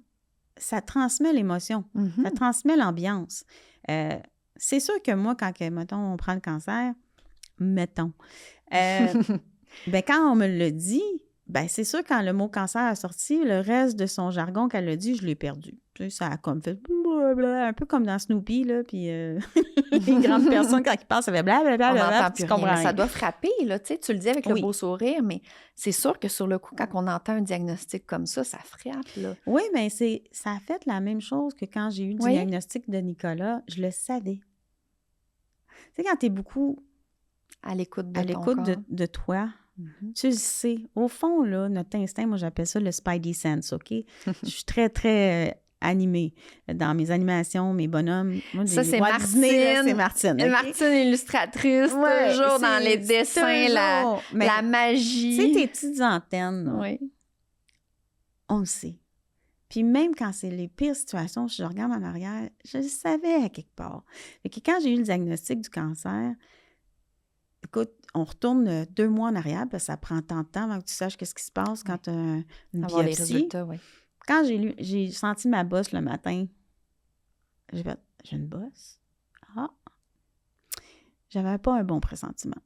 S2: ça transmet l'émotion, ça transmet l'ambiance. C'est sûr que moi, quand, mettons, on prend le cancer, ben, quand on me le dit, ben c'est sûr, quand le mot cancer a sorti, le reste de son jargon qu'elle a dit, je l'ai perdu. Tu sais, ça a comme fait un peu comme dans Snoopy, là, puis les grandes personnes, quand ils parlent, ça fait blablabla.
S1: On n'entend plus rien, mais ça doit frapper, là, tu sais, tu le dis avec le beau sourire, mais c'est sûr que sur le coup, quand on entend un diagnostic comme ça frappe, là.
S2: Oui, mais ça a fait la même chose que quand j'ai eu le diagnostic de Nicolas, je le savais. Tu sais, quand tu es beaucoup
S1: à l'écoute
S2: de toi, tu le sais. Au fond, là, notre instinct, moi, j'appelle ça le spidey sense, OK? Je suis très, très animée dans mes animations, mes bonhommes. Moi,
S1: ça, c'est Martine.
S2: Disney, c'est Martine. Okay?
S1: Martine, illustratrice, toujours dans les dessins, la magie.
S2: Tu sais, tes petites antennes, on le sait. Puis même quand c'est les pires situations, je regarde en arrière, je le savais à quelque part. Fait que quand j'ai eu le diagnostic du cancer, écoute, on retourne 2 mois en arrière, parce que ça prend tant de temps avant que tu saches qu'est-ce qui se passe quand tu as une biopsie.
S1: Les résultats,
S2: Quand j'ai senti ma bosse le matin, j'ai fait, j'ai une bosse? Ah! J'avais pas un bon pressentiment.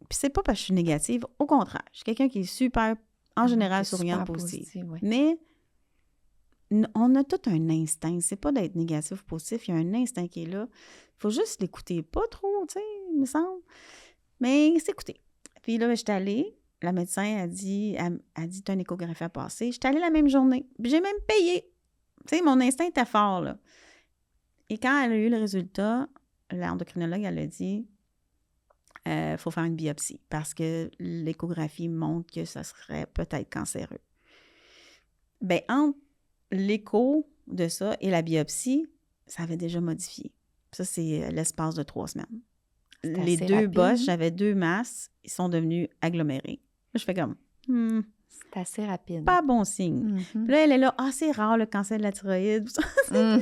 S2: Puis c'est pas parce que je suis négative, au contraire, je suis quelqu'un qui est super, en général, souriant, positif. Mais on a tout un instinct. C'est pas d'être négatif ou positif, il y a un instinct qui est là. Il faut juste l'écouter. Pas trop, tu sais, il me semble. Mais c'est écouté. Puis là, j'étais allée. La médecin a dit, t'as une échographie à passer. J'étais allée la même journée. Puis j'ai même payé. Tu sais, mon instinct était fort, là. Et quand elle a eu le résultat, l'endocrinologue, elle a dit, faut faire une biopsie parce que l'échographie montre que ça serait peut-être cancéreux. Bien, entre l'écho de ça et la biopsie, ça avait déjà modifié. Ça, c'est l'espace de 3 semaines. Les 2 bosses, j'avais 2 masses, ils sont devenus agglomérés. Là, je fais comme,
S1: c'est assez rapide.
S2: Pas bon signe. Puis là, elle est là, c'est rare le cancer de la thyroïde. Là,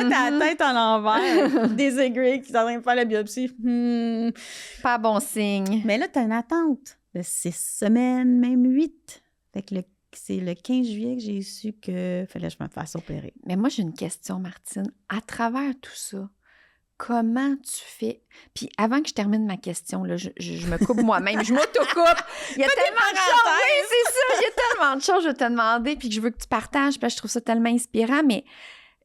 S2: t'as la tête en l'envers, des aigris qui sont en train de faire la biopsie.
S1: Pas bon signe.
S2: Mais là, t'as une attente de 6 semaines, même 8. Fait que c'est le 15 juillet que j'ai su que fallait que je me fasse opérer.
S1: Mais moi, j'ai une question, Martine. À travers tout ça, comment tu fais? Puis avant que je termine ma question, là, je me coupe moi-même, je m'auto-coupe. Il y a tellement de choses. Oui, c'est ça. Il y a tellement de choses que je vais te demander puis que je veux que tu partages parce que je trouve ça tellement inspirant. Mais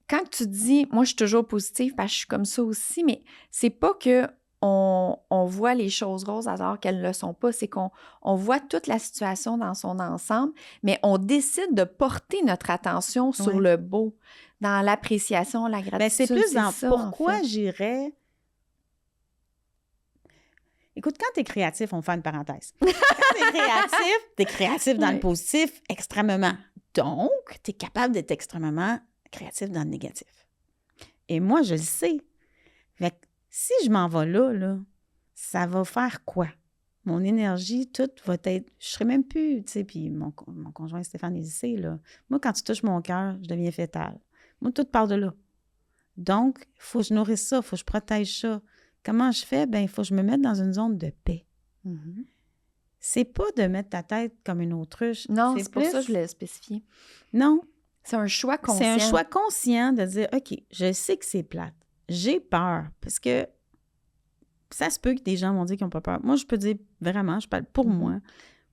S1: quand tu dis, moi, je suis toujours positive parce que je suis comme ça aussi, mais c'est pas que on voit les choses roses alors qu'elles ne le sont pas. C'est qu'on voit toute la situation dans son ensemble, mais on décide de porter notre attention sur le beau, dans l'appréciation, la gratitude.
S2: Bien, c'est plus dans
S1: ça,
S2: pourquoi
S1: en fait.
S2: j'irais... Écoute, quand tu es créatif, on va faire une parenthèse. Quand tu es créatif dans le positif extrêmement. Donc, tu es capable d'être extrêmement créatif dans le négatif. Et moi, je le sais. Fait que si je m'en vais là, ça va faire quoi? Mon énergie, toute va être... Je serai même plus, tu sais, puis mon conjoint Stéphane Hésicé, là. Moi, quand tu touches mon cœur, je deviens fétale. Moi, tout part de là. Donc, il faut que je nourrisse ça, il faut que je protège ça. Comment je fais? Bien, il faut que je me mette dans une zone de paix.
S1: Mm-hmm.
S2: C'est pas de mettre ta tête comme une autruche.
S1: Non, c'est pour ça que je voulais spécifier.
S2: Non.
S1: C'est un choix conscient.
S2: C'est un choix conscient de dire, OK, je sais que c'est plate. J'ai peur parce que ça se peut que des gens vont dire qu'ils n'ont pas peur. Moi, je peux dire vraiment, je parle pour moi.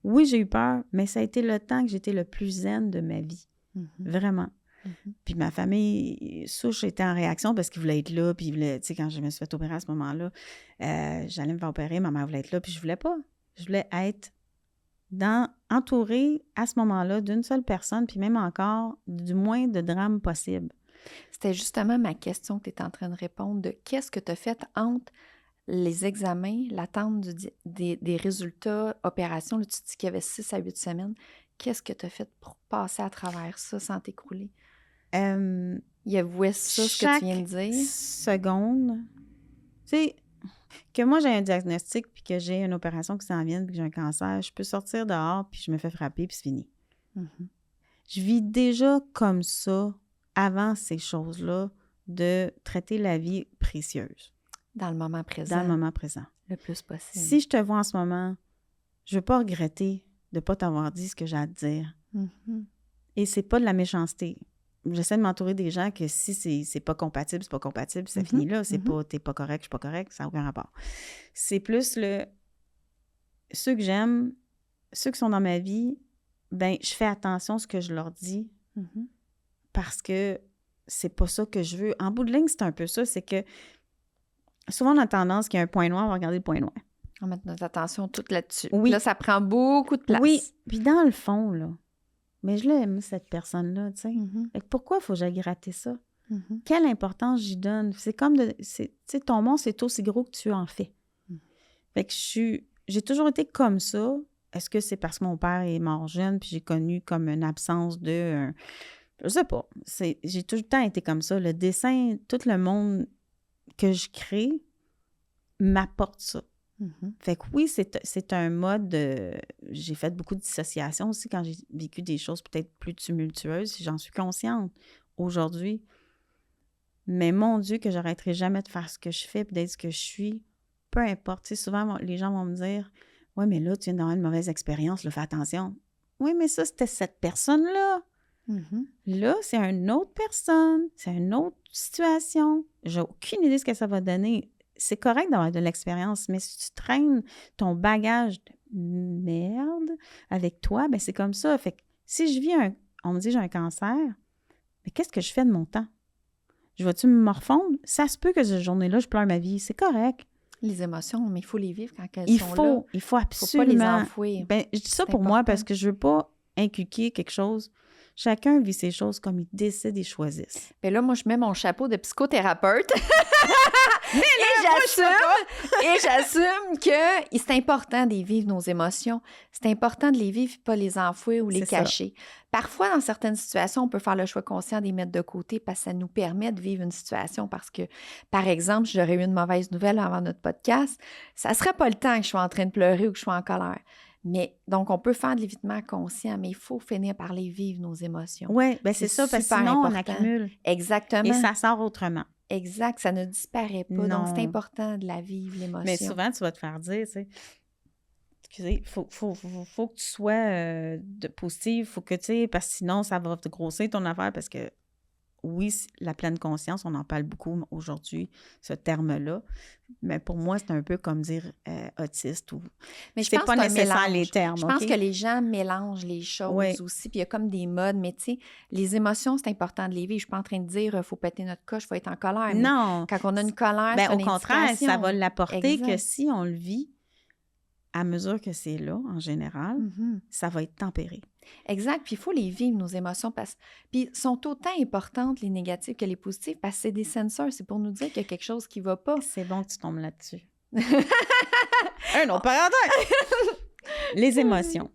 S2: Oui, j'ai eu peur, mais ça a été le temps que j'étais le plus zen de ma vie. Vraiment. Puis ma famille souche était en réaction parce qu'ils voulaient être là. Puis, tu sais, quand je me suis fait opérer à ce moment-là, j'allais me faire opérer, ma mère voulait être là. Puis je voulais pas. Je voulais être entourée à ce moment-là d'une seule personne, puis même encore du moins de drame possible.
S1: C'était justement ma question que tu étais en train de répondre de qu'est-ce que tu as fait entre les examens, l'attente des résultats, opération, là, tu te dis qu'il y avait 6 à 8 semaines. Qu'est-ce que tu as fait pour passer à travers ça sans t'écrouler? Il avouait ça, ce que tu viens de dire?
S2: Chaque seconde, tu sais, que moi j'ai un diagnostic puis que j'ai une opération qui s'en vient puis que j'ai un cancer, je peux sortir dehors puis je me fais frapper puis c'est fini. Je vis déjà comme ça avant ces choses-là de traiter la vie précieuse.
S1: Dans le moment présent.
S2: Dans le moment présent.
S1: Le plus possible.
S2: Si je te vois en ce moment, je ne veux pas regretter de ne pas t'avoir dit ce que j'ai à te dire. Et c'est pas de la méchanceté. J'essaie de m'entourer des gens que si c'est pas compatible, c'est pas compatible, ça finit là. C'est pas t'es pas correct, je suis pas correct, ça n'a aucun rapport. C'est plus ceux que j'aime, ceux qui sont dans ma vie, ben je fais attention à ce que je leur dis parce que c'est pas ça que je veux. En bout de ligne, c'est un peu ça, c'est que souvent on a tendance qu'il y a un point noir, on va regarder le point noir.
S1: On va mettre notre attention toute là-dessus.
S2: Oui.
S1: Là, ça prend beaucoup de place.
S2: Oui, puis dans le fond, là, mais je l'aime, cette personne-là, tu sais. Pourquoi il faut que j'aille gratter ça? Quelle importance j'y donne? C'est comme tu sais, ton monde, c'est aussi gros que tu en fais. Fait que j'ai toujours été comme ça. Est-ce que c'est parce que mon père est mort jeune puis j'ai connu comme une absence de... je sais pas. J'ai tout le temps été comme ça. Le dessin, tout le monde que je crée m'apporte ça. Fait que oui, c'est un mode... j'ai fait beaucoup de dissociation aussi quand j'ai vécu des choses peut-être plus tumultueuses. J'en suis consciente aujourd'hui. Mais mon Dieu, que j'arrêterai jamais de faire ce que je fais et d'être ce que je suis. Peu importe. Tu sais, souvent, les gens vont me dire « Ouais, mais là, tu viens d'avoir une mauvaise expérience, là, fais attention. » Oui, mais ça, c'était cette personne-là. Là, c'est une autre personne. C'est une autre situation. J'ai aucune idée de ce que ça va donner. C'est correct d'avoir de l'expérience, mais si tu traînes ton bagage de merde avec toi, bien, c'est comme ça. Fait que si je vis on me dit j'ai un cancer, mais qu'est-ce que je fais de mon temps? Je vais-tu me morfondre? Ça se peut que cette journée-là, je pleure ma vie. C'est correct.
S1: Les émotions, mais il faut les vivre quand elles sont là.
S2: Il faut absolument...
S1: Il ne faut pas les enfouir.
S2: Ben, je dis ça pour moi parce que je veux pas inculquer quelque chose. Chacun vit ses choses comme il décide et choisisse.
S1: Bien là, moi, je mets mon chapeau de psychothérapeute. Et j'assume que c'est important de vivre nos émotions. C'est important de les vivre et pas les enfouir ou les cacher. Parfois, dans certaines situations, on peut faire le choix conscient de les mettre de côté parce que ça nous permet de vivre une situation. Parce que, par exemple, si j'aurais eu une mauvaise nouvelle avant notre podcast, ça ne serait pas le temps que je sois en train de pleurer ou que je sois en colère. Mais donc, on peut faire de l'évitement conscient, mais il faut finir par les vivre, nos émotions.
S2: Oui, bien c'est ça, parce que sinon, on accumule.
S1: Exactement.
S2: Et ça sort autrement.
S1: Exact, ça ne disparaît pas. Non. Donc, c'est important de la vivre, l'émotion.
S2: Mais souvent, tu vas te faire dire, tu sais, excusez, faut que tu sois positive, faut que, tu sais, parce que sinon, ça va te grossir ton affaire, parce que, oui, la pleine conscience, on en parle beaucoup aujourd'hui, ce terme-là, mais pour moi, c'est un peu comme dire autiste ou...
S1: Mais c'est pas nécessaire
S2: les termes,
S1: Je pense que les gens mélangent les choses aussi, puis il y a comme des modes, mais tu sais, les émotions, c'est important de les vivre. Je suis pas en train de dire faut péter notre coche, faut être en colère.
S2: Non.
S1: Quand on a une colère, c'est
S2: au contraire,
S1: indication.
S2: Ça va l'apporter que si on le vit, à mesure que c'est là, en général, ça va être tempéré.
S1: Exact. Puis il faut les vivre, nos émotions. Puis sont autant importantes, les négatives, que les positives, parce que c'est des sensors. C'est pour nous dire qu'il y a quelque chose qui ne va pas.
S2: C'est bon que tu tombes là-dessus. Un autre parenthèse! Les émotions.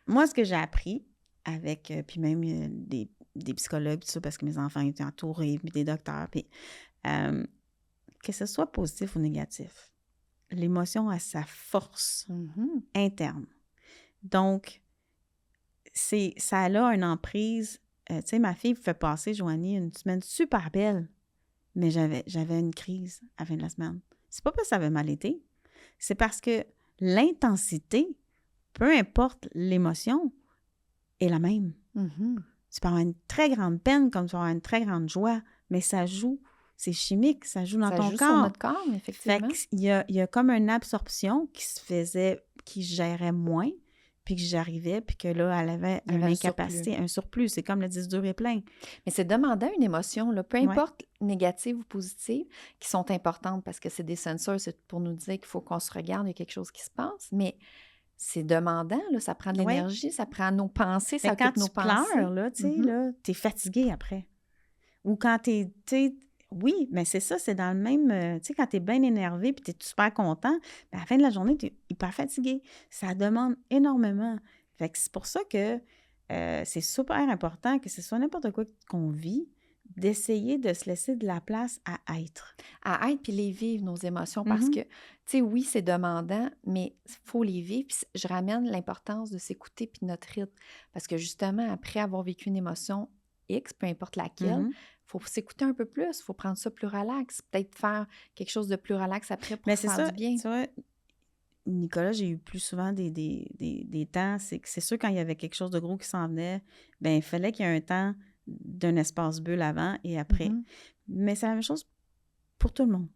S2: Moi, ce que j'ai appris avec, puis même des psychologues, tout ça, parce que mes enfants étaient entourés, puis des docteurs, puis que ce soit positif ou négatif, l'émotion a sa force interne. Donc, ça a une emprise. Tu sais, ma fille fait passer, Joanie, une semaine super belle, mais j'avais une crise à la fin de la semaine. C'est pas parce que ça avait mal été, c'est parce que l'intensité, peu importe l'émotion, est la même. Tu peux avoir une très grande peine comme tu peux avoir une très grande joie, mais ça joue, c'est chimique, ça joue dans ton corps.
S1: Ça joue sur notre corps, effectivement.
S2: Fait qu'il y a comme une absorption qui se gérait moins, puis que j'arrivais, puis que là, elle avait une incapacité, un surplus. C'est comme le disque dur est plein.
S1: Mais c'est demandant une émotion, là, peu importe négative ou positive, qui sont importantes parce que c'est des sensors, c'est pour nous dire qu'il faut qu'on se regarde, il y a quelque chose qui se passe, mais c'est demandant, là, ça prend de l'énergie, ça prend nos pensées, ça occupe nos pensées.
S2: Quand tu pleures, là, tu sais, là, t'es fatigué après. Ou quand t'es oui, mais c'est ça, c'est dans le même... tu sais, quand t'es bien énervé puis t'es super content, à la fin de la journée, t'es hyper fatigué. Ça demande énormément. Fait que c'est pour ça que c'est super important que ce soit n'importe quoi qu'on vit, d'essayer de se laisser de la place à être.
S1: À être puis les vivre, nos émotions, parce que, tu sais, oui, c'est demandant, mais il faut les vivre. Puis je ramène l'importance de s'écouter puis notre rythme. Parce que justement, après avoir vécu une émotion X, peu importe laquelle, il faut s'écouter un peu plus, il faut prendre ça plus relax, peut-être faire quelque chose de plus relax après pour faire du bien.
S2: Tu vois, Nicolas, j'ai eu plus souvent des temps, c'est sûr quand il y avait quelque chose de gros qui s'en venait, bien, il fallait qu'il y ait un temps d'un espace bulle avant et après. Mais c'est la même chose pour tout le monde.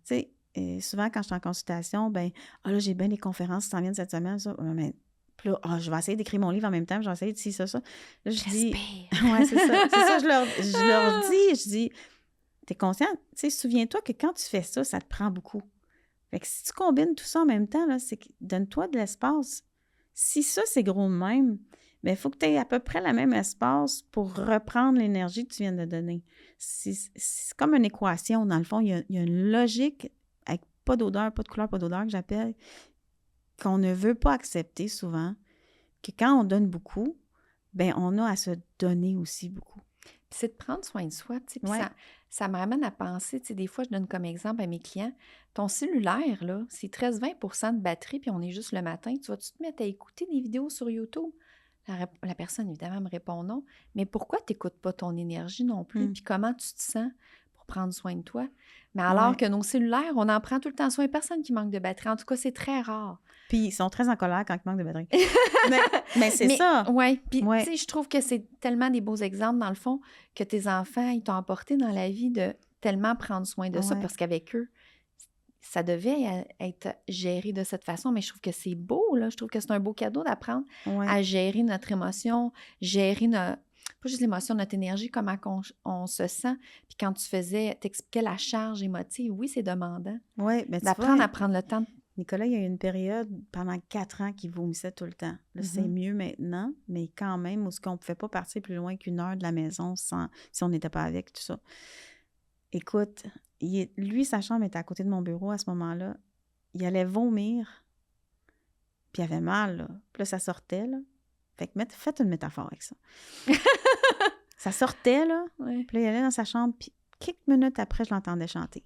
S2: Tu sais, souvent quand je suis en consultation, bien, là, j'ai bien des conférences qui s'en viennent cette semaine, ça, mais puis là, je vais essayer d'écrire mon livre en même temps, je vais essayer de ça. Là, je dis... Ouais, c'est ça. C'est ça, je leur dis, t'es conscient? Tu sais, souviens-toi que quand tu fais ça, ça te prend beaucoup. Fait que si tu combines tout ça en même temps, là, c'est que donne-toi de l'espace. Si ça, c'est gros de même, bien, il faut que tu aies à peu près le même espace pour reprendre l'énergie que tu viens de donner. C'est comme une équation, dans le fond. Il y a une logique avec pas d'odeur, pas de couleur, pas d'odeur, que j'appelle, qu'on ne veut pas accepter souvent, que quand on donne beaucoup, bien, on a à se donner aussi beaucoup.
S1: Puis c'est de prendre soin de soi, tu sais. Puis ça me ramène à penser, tu sais, des fois, je donne comme exemple à mes clients, ton cellulaire, là, c'est 13-20% de batterie, puis on est juste le matin. Tu vas-tu te mettre à écouter des vidéos sur YouTube? La personne, évidemment, me répond non. Mais pourquoi tu n'écoutes pas ton énergie non plus? Puis comment tu te sens pour prendre soin de toi? Mais alors que nos cellulaires, on en prend tout le temps soin. Personne qui manque de batterie. En tout cas, c'est très rare.
S2: Puis ils sont très en colère quand ils manquent de batterie. mais c'est ça.
S1: Oui. Puis, tu sais, je trouve que c'est tellement des beaux exemples, dans le fond, que tes enfants, ils t'ont apporté dans la vie de tellement prendre soin de ça, parce qu'avec eux, ça devait être géré de cette façon, mais je trouve que c'est beau, là. Je trouve que c'est un beau cadeau d'apprendre à gérer notre émotion, gérer pas juste l'émotion, notre énergie, comment on se sent. Puis quand t'expliquais la charge émotive, oui, c'est demandant.
S2: Oui, bien
S1: d'apprendre à prendre le temps.
S2: Nicolas, il y a eu une période pendant 4 ans qu'il vomissait tout le temps. Là, c'est mieux maintenant, mais quand même, où on ne pouvait pas partir plus loin qu'1 heure de la maison si on n'était pas avec, tout ça. Écoute, lui, sa chambre était à côté de mon bureau à ce moment-là. Il allait vomir, puis il avait mal, là. Puis là, ça sortait, là. Fait que faites une métaphore avec ça. Ça sortait, là. Puis là, il allait dans sa chambre, puis quelques minutes après, je l'entendais chanter.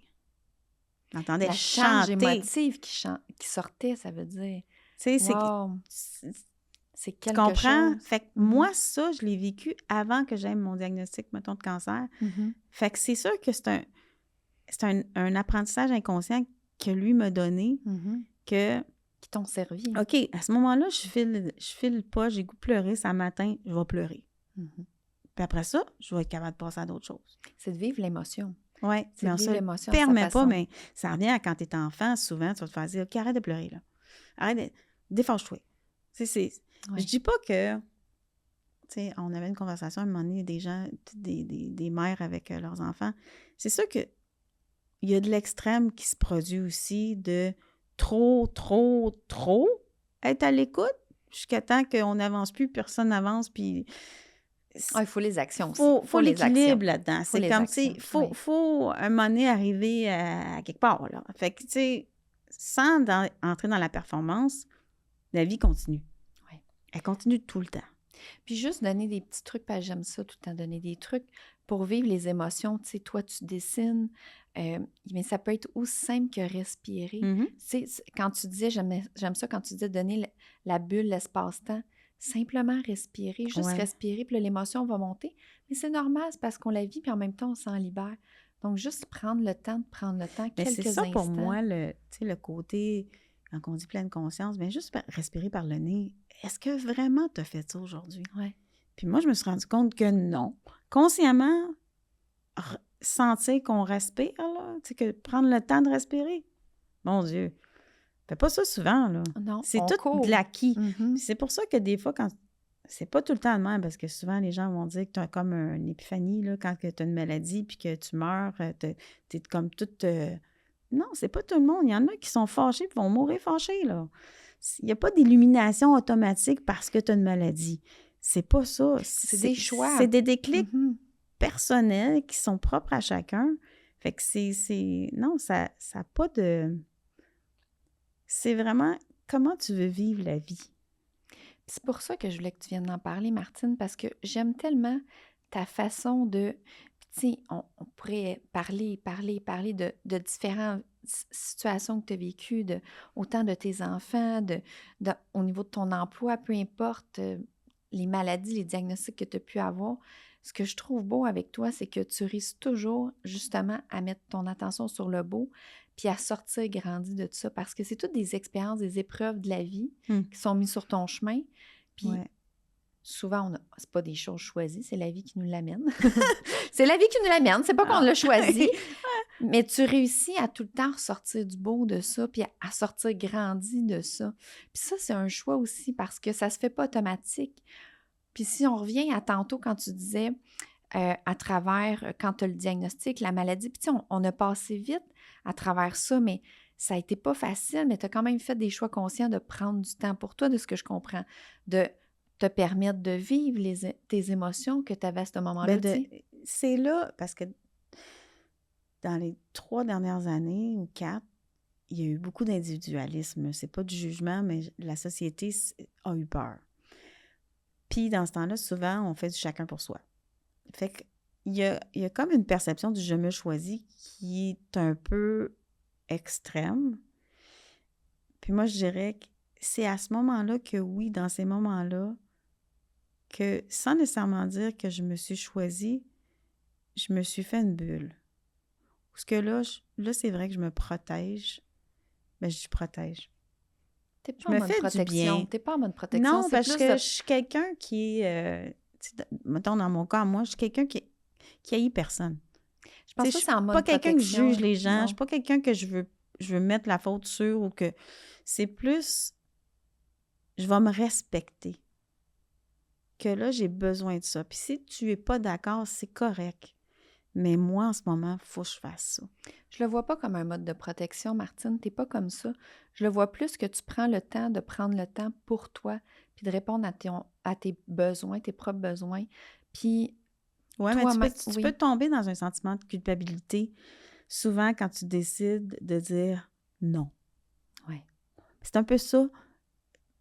S2: Je l'entendais chanter. La charge
S1: émotive qui sortait, ça veut dire...
S2: Tu sais,
S1: c'est quelque chose.
S2: Tu comprends? Fait que moi, ça, je l'ai vécu avant que j'aie mon diagnostic, mettons, de cancer. Fait que c'est sûr que c'est un apprentissage inconscient que lui m'a donné,
S1: qui t'ont servi.
S2: OK, à ce moment-là, je file pas, j'ai goût de pleurer, ça matin, je vais pleurer. Puis après ça, je vais être capable de passer à d'autres choses.
S1: C'est de vivre l'émotion.
S2: Oui, mais on se permet pas, mais ça revient à quand tu es enfant, souvent, tu vas te faire dire, OK, arrête de pleurer, là. Arrête, défense-toi. Je dis pas que, tu sais, on avait une conversation à un moment donné, des gens, des mères avec leurs enfants. C'est sûr que il y a de l'extrême qui se produit aussi de trop être à l'écoute jusqu'à temps qu'on n'avance plus, personne n'avance, puis...
S1: il faut les actions aussi.
S2: Il faut l'équilibre là-dedans. C'est comme, tu sais, faut un moment donné arriver à quelque part, là. Fait que, tu sais, sans entrer dans la performance, la vie continue.
S1: Ouais.
S2: Elle continue tout le temps.
S1: Puis juste donner des petits trucs, parce que j'aime ça, tout le temps donner des trucs pour vivre les émotions. Tu sais, toi, tu dessines, mais ça peut être aussi simple que respirer.
S2: Mm-hmm.
S1: Tu sais, quand tu disais, j'aime ça quand tu disais donner la bulle, l'espace-temps, simplement respirer, juste respirer, puis là, l'émotion va monter. Mais c'est normal, c'est parce qu'on la vit, puis en même temps, on s'en libère. Donc, juste prendre le temps,
S2: mais
S1: quelques
S2: c'est ça
S1: instants.
S2: pour moi, le côté, quand on dit pleine conscience, bien juste respirer par le nez. Est-ce que vraiment tu as fait ça aujourd'hui?
S1: Ouais.
S2: Puis moi, je me suis rendu compte que non. Consciemment, sentir qu'on respire, là, tu sais, que prendre le temps de respirer. Mon Dieu, fais pas ça souvent, là.
S1: Non,
S2: c'est
S1: on
S2: tout
S1: court.
S2: de l'acquis.
S1: Mm-hmm.
S2: Puis c'est pour ça que des fois, quand c'est pas tout le temps le même, parce que souvent, les gens vont dire que tu as comme une épiphanie, là, quand tu as une maladie, puis que tu meurs, tu es comme toute... Non, c'est pas tout le monde. Il y en a qui sont fâchés, puis vont mourir fâchés, là. Il n'y a pas d'illumination automatique parce que tu as une maladie. C'est pas ça.
S1: C'est des choix.
S2: C'est des déclics
S1: Mm-hmm.
S2: personnels qui sont propres à chacun. Fait que non, ça n'a pas de... C'est vraiment comment tu veux vivre la vie.
S1: C'est pour ça que je voulais que tu viennes en parler, Martine, parce que j'aime tellement ta façon de... Tu sais, on pourrait parler de différentes situations que tu as vécues, autant de tes enfants, au niveau de ton emploi, peu importe les maladies, les diagnostics que tu as pu avoir. Ce que je trouve beau avec toi, c'est que tu réussis toujours justement à mettre ton attention sur le beau, puis à sortir grandi de tout ça, parce que c'est toutes des expériences, des épreuves de la vie qui sont mises sur ton chemin. Puis souvent, c'est pas des choses choisies, c'est la vie qui nous l'amène. C'est la vie qui nous l'amène, c'est pas qu'on l'a choisi. Mais tu réussis à tout le temps ressortir du beau de ça, puis à sortir grandi de ça. Puis ça, c'est un choix aussi, parce que ça se fait pas automatique. Puis si on revient à tantôt quand tu disais à travers, quand tu as le diagnostic, la maladie, puis tu sais, on a passé vite à travers ça, mais ça a été pas facile, mais tu as quand même fait des choix conscients de prendre du temps pour toi, de ce que je comprends, de te permettre de vivre tes émotions que tu avais à ce moment-là.
S2: C'est là, parce que dans les 3 dernières années ou 4, il y a eu beaucoup d'individualisme. C'est pas du jugement, mais la société a eu peur. Puis dans ce temps-là, souvent, on fait du chacun pour soi. Fait qu'il y a comme une perception du « je me choisis » qui est un peu extrême. Puis moi, je dirais que c'est à ce moment-là que oui, dans ces moments-là, que sans nécessairement dire que je me suis choisie, je me suis fait une bulle. Parce que là, c'est vrai que je me protège. Mais je protège.
S1: T'es pas en mode protection. T'es pas en mode protection.
S2: Non, parce que je suis quelqu'un qui est... mettons, dans mon cas, moi, je suis quelqu'un qui haït personne.
S1: Je pense que c'est en mode
S2: protection. Je suis pas quelqu'un qui juge les gens.
S1: Non.
S2: Je suis pas quelqu'un que je veux mettre la faute sur ou que... C'est plus... Je vais me respecter. Que là, j'ai besoin de ça. Puis si tu es pas d'accord, c'est correct. Mais moi, en ce moment, il faut que je fasse ça.
S1: Je le vois pas comme un mode de protection, Martine. T'es pas comme ça. Je le vois plus que tu prends le temps de prendre le temps pour toi, puis de répondre à tes besoins, tes propres besoins. Puis...
S2: Oui, mais tu peux tomber dans un sentiment de culpabilité souvent quand tu décides de dire non.
S1: Oui.
S2: C'est un peu ça.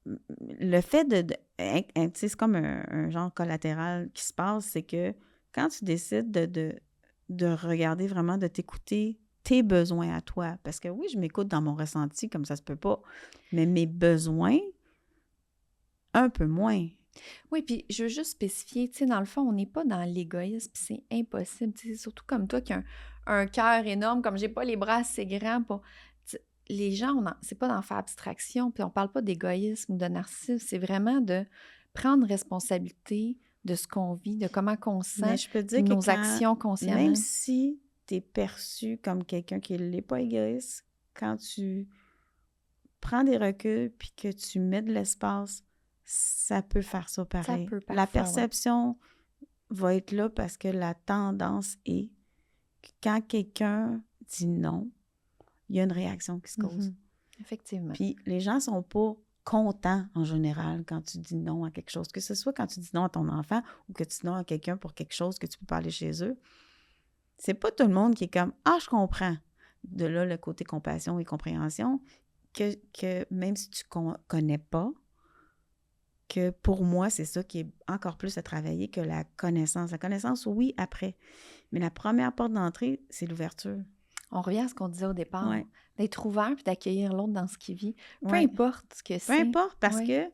S2: Le fait tu sais, c'est comme un genre collatéral qui se passe, c'est que quand tu décides de regarder vraiment, de t'écouter tes besoins à toi, parce que oui, je m'écoute dans mon ressenti comme ça se peut pas, mais mes besoins, un peu moins.
S1: Oui, puis je veux juste spécifier, tu sais, dans le fond, on n'est pas dans l'égoïsme, puis c'est impossible, tu sais, surtout comme toi qui a un cœur énorme, comme j'ai pas les bras assez grands pour... Les gens, c'est pas d'en faire abstraction, puis on parle pas d'égoïsme ou de narcissisme, c'est vraiment de prendre responsabilité de ce qu'on vit, de comment qu'on sent,
S2: mais je peux dire
S1: nos
S2: que
S1: actions consciemment.
S2: Même si tu es perçu comme quelqu'un qui n'est pas égoïste, quand tu prends des reculs puis que tu mets de l'espace, ça peut faire ça pareil.
S1: Ça peut parfois,
S2: la perception va être là parce que la tendance est que quand quelqu'un dit non, il y a une réaction qui se cause.
S1: Effectivement.
S2: Puis les gens sont pas contents en général quand tu dis non à quelque chose, que ce soit quand tu dis non à ton enfant ou que tu dis non à quelqu'un pour quelque chose que tu peux pas aller chez eux. C'est pas tout le monde qui est comme « Ah, je comprends ». de là le côté compassion et compréhension, que même si tu connais pas, que pour moi, c'est ça qui est encore plus à travailler que la connaissance. La connaissance, oui, après. Mais la première porte d'entrée, c'est l'ouverture.
S1: On revient à ce qu'on disait au départ,
S2: Ouais.
S1: d'être ouvert puis d'accueillir l'autre dans ce qu'il vit. Peu
S2: Ouais.
S1: importe ce que c'est.
S2: Peu importe, parce
S1: Ouais.
S2: que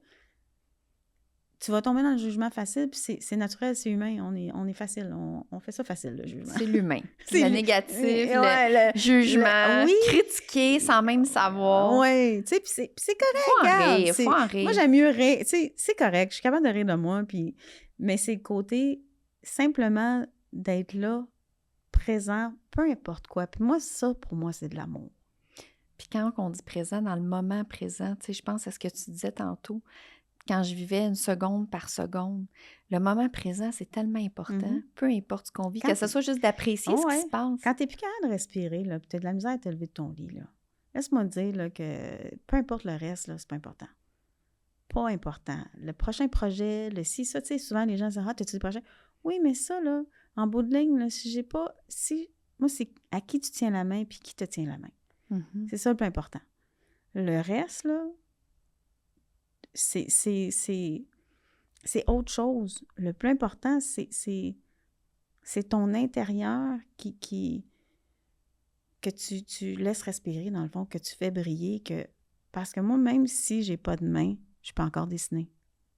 S2: tu vas tomber dans le jugement facile, puis c'est naturel, c'est humain, on est facile, on fait ça facile, le jugement.
S1: C'est l'humain.
S2: C'est
S1: le
S2: lu-
S1: négatif,
S2: ouais,
S1: le jugement,
S2: oui,
S1: critiquer sans même savoir.
S2: oui, tu sais, puis c'est correct,
S1: Faut en
S2: regarde,
S1: rire, faut en rire.
S2: moi, j'aime mieux rire, tu sais, c'est correct, je suis capable de rire de moi, puis, mais c'est le côté, simplement, d'être là, présent, peu importe quoi, puis moi, ça, pour moi, c'est de l'amour.
S1: Puis quand on dit présent, dans le moment présent, tu sais, je pense à ce que tu disais tantôt, quand je vivais une seconde par seconde. Le moment présent, c'est tellement important, peu importe ce qu'on vit, que ce soit juste d'apprécier ce qui se passe.
S2: Quand t'es plus capable de respirer, là, puis t'as de la misère à te lever de ton lit, là, laisse-moi te dire là, que peu importe le reste, là, c'est pas important. Pas important. Le prochain projet, le ci, ça, tu sais, souvent les gens disent « Ah, t'as-tu des projets? » Oui, mais ça, là, en bout de ligne, là, si j'ai pas... Moi, c'est à qui tu tiens la main puis qui te tient la main.
S1: Mm-hmm.
S2: C'est ça le plus important. Le reste, là, c'est autre chose. Le plus important, c'est ton intérieur que tu laisses respirer, dans le fond, que tu fais briller. Parce que moi, même si j'ai pas de main, je peux encore dessiner.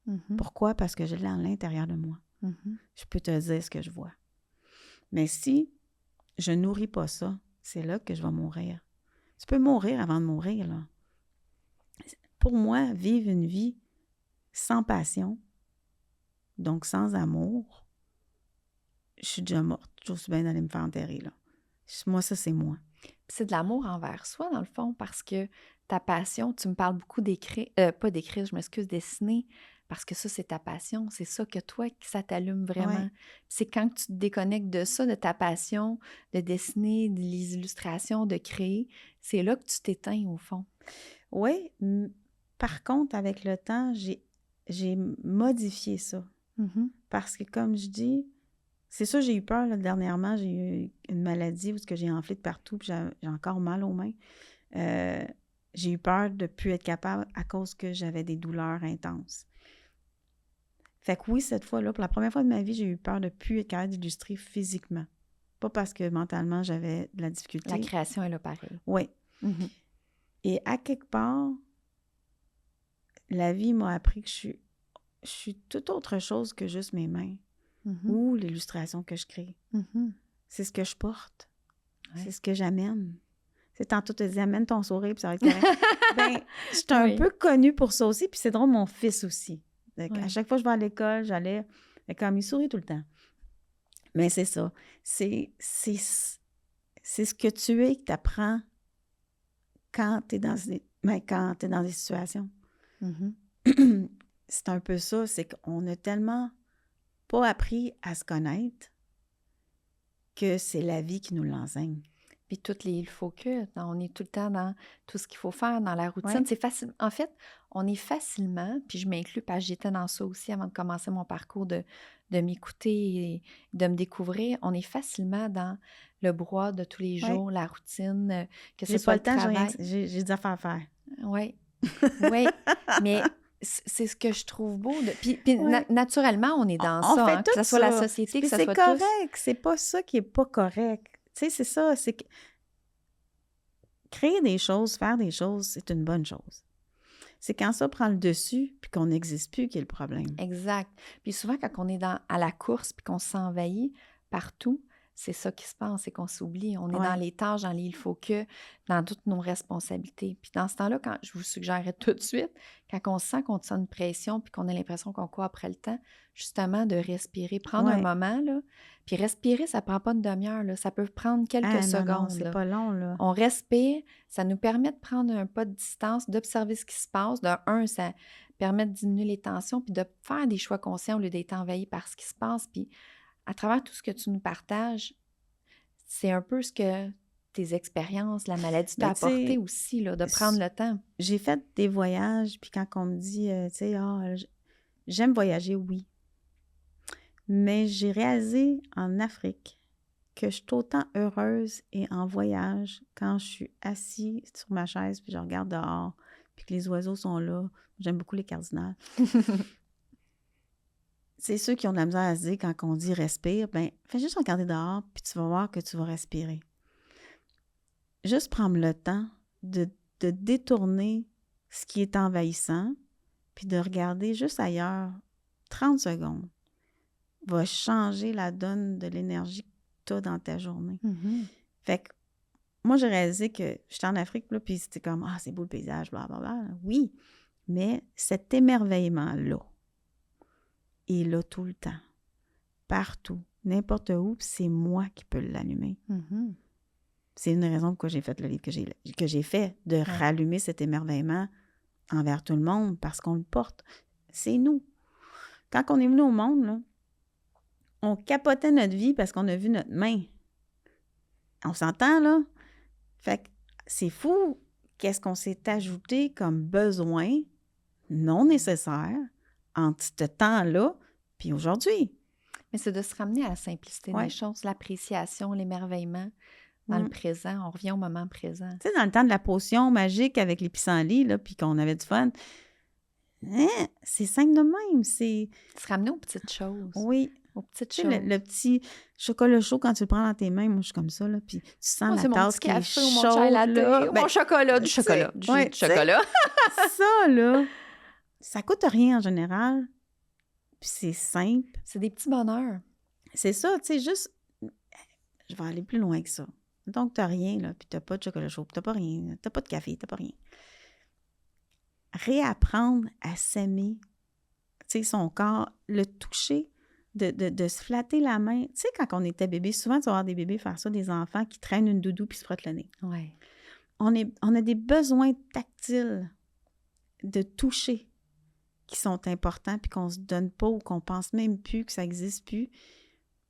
S1: Mm-hmm.
S2: Pourquoi? Parce que je l'ai à l'intérieur de moi.
S1: Mm-hmm.
S2: Je peux te dire ce que je vois. Mais si je nourris pas ça, c'est là que je vais mourir. Tu peux mourir avant de mourir, là. Pour moi, vivre une vie sans passion, donc sans amour, je suis déjà morte. J'ose bien d'aller me faire enterrer, là. Moi, ça, c'est moi.
S1: C'est de l'amour envers soi, dans le fond, parce que ta passion, tu me parles beaucoup d'écrire, pas d'écrire, je m'excuse, dessiner, parce que ça, c'est ta passion, c'est ça que toi, ça t'allume vraiment.
S2: Ouais.
S1: C'est quand tu te déconnectes de ça, de ta passion, de dessiner, des illustrations, de créer, c'est là que tu t'éteins, au fond.
S2: Oui, par contre, avec le temps, j'ai modifié ça.
S1: Mm-hmm.
S2: Parce que, comme je dis, c'est ça, j'ai eu peur, là, dernièrement, j'ai eu une maladie où j'ai enflé de partout, puis j'ai encore mal aux mains. J'ai eu peur de ne plus être capable à cause que j'avais des douleurs intenses. Fait que oui, cette fois-là, pour la première fois de ma vie, j'ai eu peur de ne plus être capable d'illustrer physiquement. Pas parce que mentalement, j'avais de la difficulté.
S1: La création est là pareil.
S2: Oui.
S1: Mm-hmm.
S2: Et à quelque part, la vie m'a appris que je suis tout autre chose que juste mes mains ou l'illustration que je crée.
S1: Mm-hmm.
S2: C'est ce que je porte.
S1: Ouais.
S2: C'est ce que j'amène. C'est tantôt, tu te dis, amène ton sourire, puis ça va être correct. Ben, je suis un peu connue pour ça aussi, puis c'est drôle, mon fils aussi. Donc, à chaque fois que je vais à l'école, j'allais, comme il sourit tout le temps. Mais c'est ça. C'est ce que tu es que tu apprends quand tu es dans des situations.
S1: Mm-hmm.
S2: C'est un peu ça, c'est qu'on a tellement pas appris à se connaître que c'est la vie qui nous l'enseigne.
S1: Puis toutes les il faut que, on est tout le temps dans tout ce qu'il faut faire, dans la routine.
S2: Ouais.
S1: C'est facile. En fait, on est facilement, puis je m'inclus parce que j'étais dans ça aussi avant de commencer mon parcours de m'écouter et de me découvrir. On est facilement dans le brouhaha de tous les jours, la routine, que ce soit
S2: le temps,
S1: travail.
S2: j'ai des affaires à faire.
S1: Oui, oui, mais c'est ce que je trouve beau. Puis naturellement, on est dans ça,
S2: fait
S1: que ce soit la société, que ce soit tous.
S2: C'est correct, c'est pas ça qui est pas correct. Tu sais, c'est ça, c'est que créer des choses, faire des choses, c'est une bonne chose. C'est quand ça prend le dessus puis qu'on n'existe plus qui est le problème.
S1: Exact. Puis souvent, quand on est à la course puis qu'on s'envahit partout, c'est ça qui se passe, c'est qu'on s'oublie. On est dans les tâches, dans les il faut que, dans toutes nos responsabilités. Puis dans ce temps-là, quand je vous suggérerais tout de suite, quand on sent qu'on sent une pression puis qu'on a l'impression qu'on court après le temps, justement de respirer, prendre un moment, là. Puis respirer, ça prend pas une demi-heure, là. Ça peut prendre quelques secondes. Non,
S2: c'est pas long, là.
S1: On respire, ça nous permet de prendre un pas de distance, d'observer ce qui se passe. De un, ça permet de diminuer les tensions puis de faire des choix conscients au lieu d'être envahi par ce qui se passe. Puis à travers tout ce que tu nous partages, c'est un peu ce que tes expériences, la maladie t'a apporté aussi, là, de prendre le temps.
S2: J'ai fait des voyages, puis quand on me dit, tu sais, j'aime voyager, oui. Mais j'ai réalisé en Afrique que je suis autant heureuse et en voyage quand je suis assise sur ma chaise puis je regarde dehors puis que les oiseaux sont là. J'aime beaucoup les cardinals. C'est ceux qui ont de la misère à se dire quand on dit « respire », bien, fais juste regarder dehors puis tu vas voir que tu vas respirer. Juste prendre le temps de détourner ce qui est envahissant puis de regarder juste ailleurs 30 secondes va changer la donne de l'énergie que tu as dans ta journée.
S1: Mm-hmm.
S2: Fait que moi, j'ai réalisé que j'étais en Afrique, là, puis c'était comme « Ah, c'est beau le paysage, blablabla. » Oui, mais cet émerveillement-là est là tout le temps, partout, n'importe où, puis c'est moi qui peux l'allumer.
S1: Mm-hmm.
S2: C'est une raison pourquoi j'ai fait le livre que j'ai fait, de rallumer cet émerveillement envers tout le monde, parce qu'on le porte. C'est nous. Quand on est venu au monde, là, on capotait notre vie parce qu'on a vu notre main. On s'entend, là? Fait que c'est fou qu'est-ce qu'on s'est ajouté comme besoin non nécessaire entre ce temps-là puis aujourd'hui.
S1: Mais c'est de se ramener à la simplicité
S2: Ouais.
S1: des choses, l'appréciation, l'émerveillement dans le présent. On revient au moment présent.
S2: Tu sais, dans le temps de la potion magique avec les pissenlits, là, puis qu'on avait du fun, c'est simple de même. C'est...
S1: Se ramener aux petites choses.
S2: Oui.
S1: Aux petites
S2: Tu
S1: choses.
S2: sais, le petit chocolat chaud, quand tu le prends dans tes mains, moi, je suis comme ça, là, puis tu sens la tasse qui est chaude,
S1: mon chai latte,
S2: là.
S1: mon chocolat, du chocolat, du jus de chocolat.
S2: Ça, là, ça coûte rien en général, puis c'est simple.
S1: C'est des petits bonheurs.
S2: C'est ça, tu sais, juste, je vais aller plus loin que ça. Donc, t'as rien, là, puis t'as pas de chocolat chaud, puis t'as pas rien, t'as pas de café, t'as pas rien. Réapprendre à s'aimer, tu sais, son corps, le toucher, de se flatter la main. Tu sais, quand on était bébé, souvent, tu vas voir des bébés faire ça, des enfants qui traînent une doudou puis se frottent le nez.
S1: Oui.
S2: On a des besoins tactiles de toucher qui sont importants puis qu'on se donne pas ou qu'on pense même plus que ça existe plus.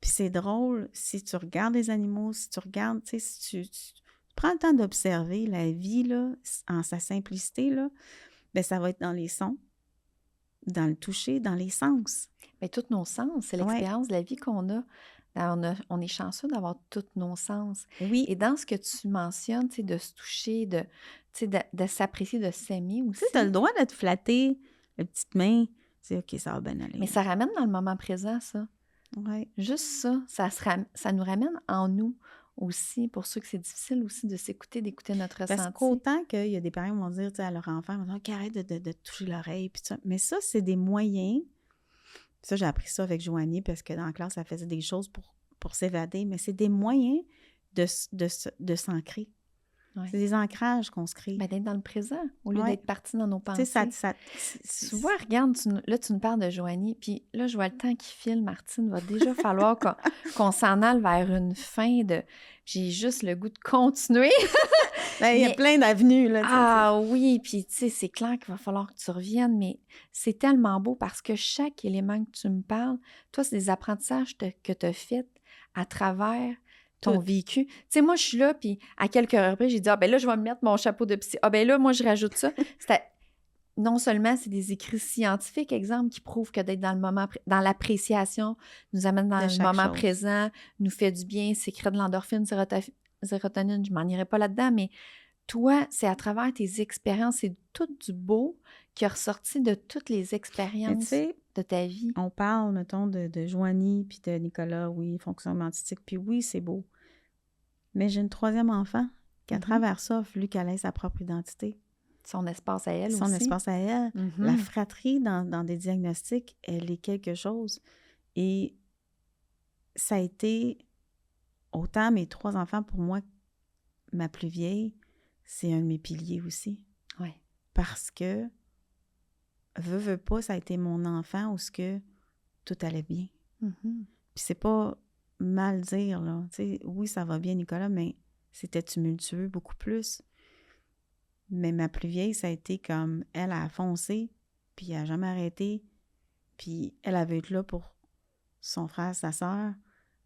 S2: Puis c'est drôle, si tu regardes les animaux, si tu regardes, tu sais, si tu prends le temps d'observer la vie, là, en sa simplicité, là, bien, ça va être dans les sons, dans le toucher, dans les sens.
S1: Bien, tous nos sens, c'est l'expérience de la vie qu'on a. On est chanceux d'avoir tous nos sens.
S2: Oui.
S1: Et dans ce que tu mentionnes, tu sais, de se toucher, de s'apprécier, de s'aimer aussi.
S2: Tu sais, tu as le droit de te flatter, la petite main. Tu sais, OK, ça va bien aller.
S1: Mais ça ramène dans le moment présent, ça.
S2: Oui.
S1: Juste ça, ça nous ramène en nous aussi, pour ceux que c'est difficile aussi de s'écouter, d'écouter notre ressenti.
S2: Parce qu'autant qu'il y a des parents qui vont dire à leur enfant, OK, arrête de toucher l'oreille, puis ça. Mais ça, c'est des moyens. Ça, j'ai appris ça avec Joanie, parce que dans la classe, elle faisait des choses pour s'évader, mais c'est des moyens de s'ancrer. Ouais. C'est des ancrages qu'on se crée.
S1: Ben, d'être dans le présent, au lieu d'être parti dans nos pensées.
S2: Tu
S1: vois, regarde, là, tu nous parles de Joanie, puis là, je vois le temps qui file, Martine, va déjà falloir qu'on s'en aille vers une fin de... J'ai juste le goût de continuer.
S2: Il y a plein d'avenues, là.
S1: Ah oui, puis tu sais, c'est clair qu'il va falloir que tu reviennes, mais c'est tellement beau parce que chaque élément que tu me parles, toi, c'est des apprentissages que tu as faits à travers ton vécu. Tu sais, moi, je suis là, puis à quelques reprises, j'ai dit, ah ben là, je vais me mettre mon chapeau de psy. Ah ben là, moi, je rajoute ça. Non seulement, c'est des écrits scientifiques, exemple, qui prouvent que d'être dans le moment, dans l'appréciation, nous amène dans le moment présent, nous fait du bien, sécrète de l'endorphine, sérotonine, je m'en irai pas là-dedans, mais toi, c'est à travers tes expériences, c'est tout du beau qui est ressorti de toutes les expériences de ta vie.
S2: On parle, mettons, de Joanie puis de Nicolas, oui, fonction mantistique, puis oui, c'est beau. Mais j'ai une troisième enfant qui, à travers ça, a voulu qu'elle ait sa propre identité.
S1: Son espace à elle aussi.
S2: Son espace à elle. La fratrie dans des diagnostics, elle est quelque chose. Et ça a été, autant mes 3 enfants, pour moi, ma plus vieille, c'est un de mes piliers aussi.
S1: Oui.
S2: Parce que, veux pas, ça a été mon enfant où ce que tout allait bien. Puis c'est pas mal dire, là. Tu sais, oui, ça va bien, Nicolas, mais c'était tumultueux beaucoup plus. Mais ma plus vieille, ça a été comme, elle a foncé, puis elle n'a jamais arrêté, puis elle avait été là pour son frère, sa sœur.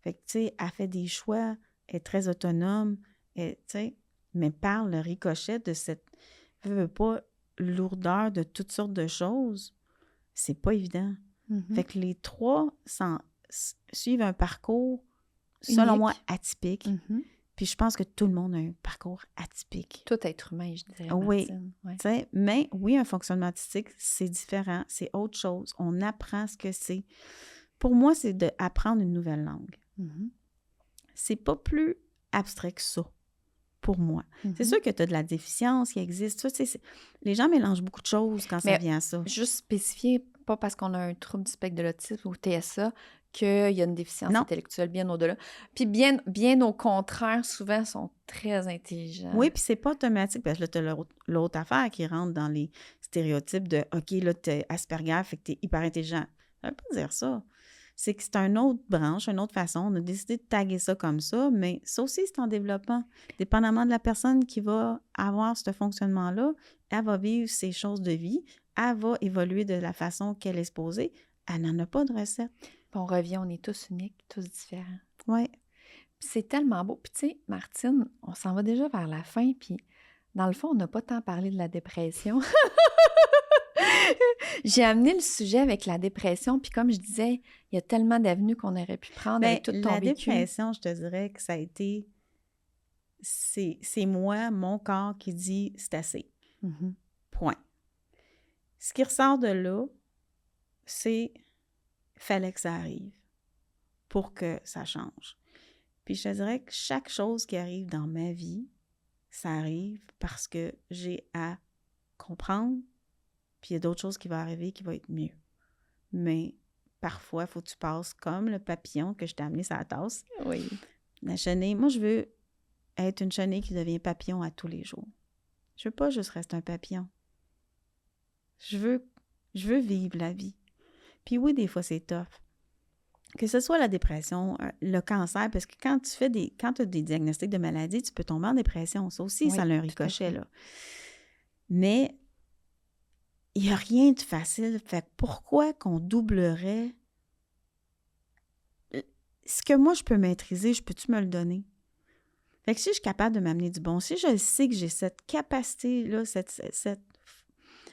S2: Fait que, tu sais, elle fait des choix, elle est très autonome, tu sais, mais par le ricochet de cette, pas, lourdeur de toutes sortes de choses, c'est pas évident. Fait que les 3 suivent un parcours selon moi,
S1: Unique.
S2: atypique.
S1: Mhm.
S2: Puis je pense que tout le monde a un parcours atypique.
S1: Tout être humain, je dirais,
S2: Oui,
S1: Martine. Ouais.
S2: tu sais, mais oui, un fonctionnement autistique, c'est différent, c'est autre chose. On apprend ce que c'est. Pour moi, c'est d'apprendre une nouvelle langue.
S1: Mhm.
S2: C'est pas plus abstrait que ça, pour moi. C'est
S1: Mhm.
S2: sûr que tu as de la déficience qui existe. Ça, les gens mélangent beaucoup de choses quand ça
S1: Mais
S2: vient à ça.
S1: juste spécifier, pas parce qu'on a un trouble du spectre de l'autisme ou TSA, qu'il y a une déficience
S2: Non.
S1: intellectuelle bien au-delà. Puis bien au contraire, souvent, sont très intelligents.
S2: Oui, puis c'est pas automatique, parce que là, tu as l'autre affaire qui rentre dans les stéréotypes de « OK, là, tu es Asperger, fait que tu es hyper intelligent ». Ça veut pas dire ça. C'est que c'est une autre branche, une autre façon. On a décidé de taguer ça comme ça, mais ça aussi, c'est en développement. Dépendamment de la personne qui va avoir ce fonctionnement-là, elle va vivre ses choses de vie, elle va évoluer de la façon qu'elle est supposée. Elle n'en a pas de recette.
S1: Puis on revient, on est tous uniques, tous différents.
S2: Oui.
S1: Puis c'est tellement beau. Puis tu sais, Martine, on s'en va déjà vers la fin, puis dans le fond, on n'a pas tant parlé de la dépression. J'ai amené le sujet avec la dépression, puis comme je disais, il y a tellement d'avenues qu'on aurait pu prendre
S2: Bien,
S1: avec tout ton
S2: la
S1: vécu.
S2: dépression, je te dirais que ça a été... C'est moi, mon corps qui dit « c'est assez
S1: Mhm. ».
S2: Point. Ce qui ressort de là, c'est fallait que ça arrive pour que ça change. Puis je te dirais que chaque chose qui arrive dans ma vie, ça arrive parce que j'ai à comprendre, puis il y a d'autres choses qui vont arriver qui vont être mieux. Mais parfois, il faut que tu passes comme le papillon que je t'ai amené sur la tasse.
S1: Oui.
S2: La chenille, moi, je veux être une chenille qui devient papillon à tous les jours. Je veux pas juste rester un papillon. Je veux vivre la vie. Puis oui, des fois, c'est tough. Que ce soit la dépression, le cancer, parce que quand tu as des diagnostics de maladie, tu peux tomber en dépression. Ça aussi,
S1: Oui,
S2: ça a un
S1: tout à
S2: ricochet,
S1: fait.
S2: là. Mais il n'y a rien de facile. Fait que pourquoi qu'on doublerait ce que moi, je peux maîtriser, peux-tu me le donner? Fait que si je suis capable de m'amener du bon, si je sais que j'ai cette capacité-là,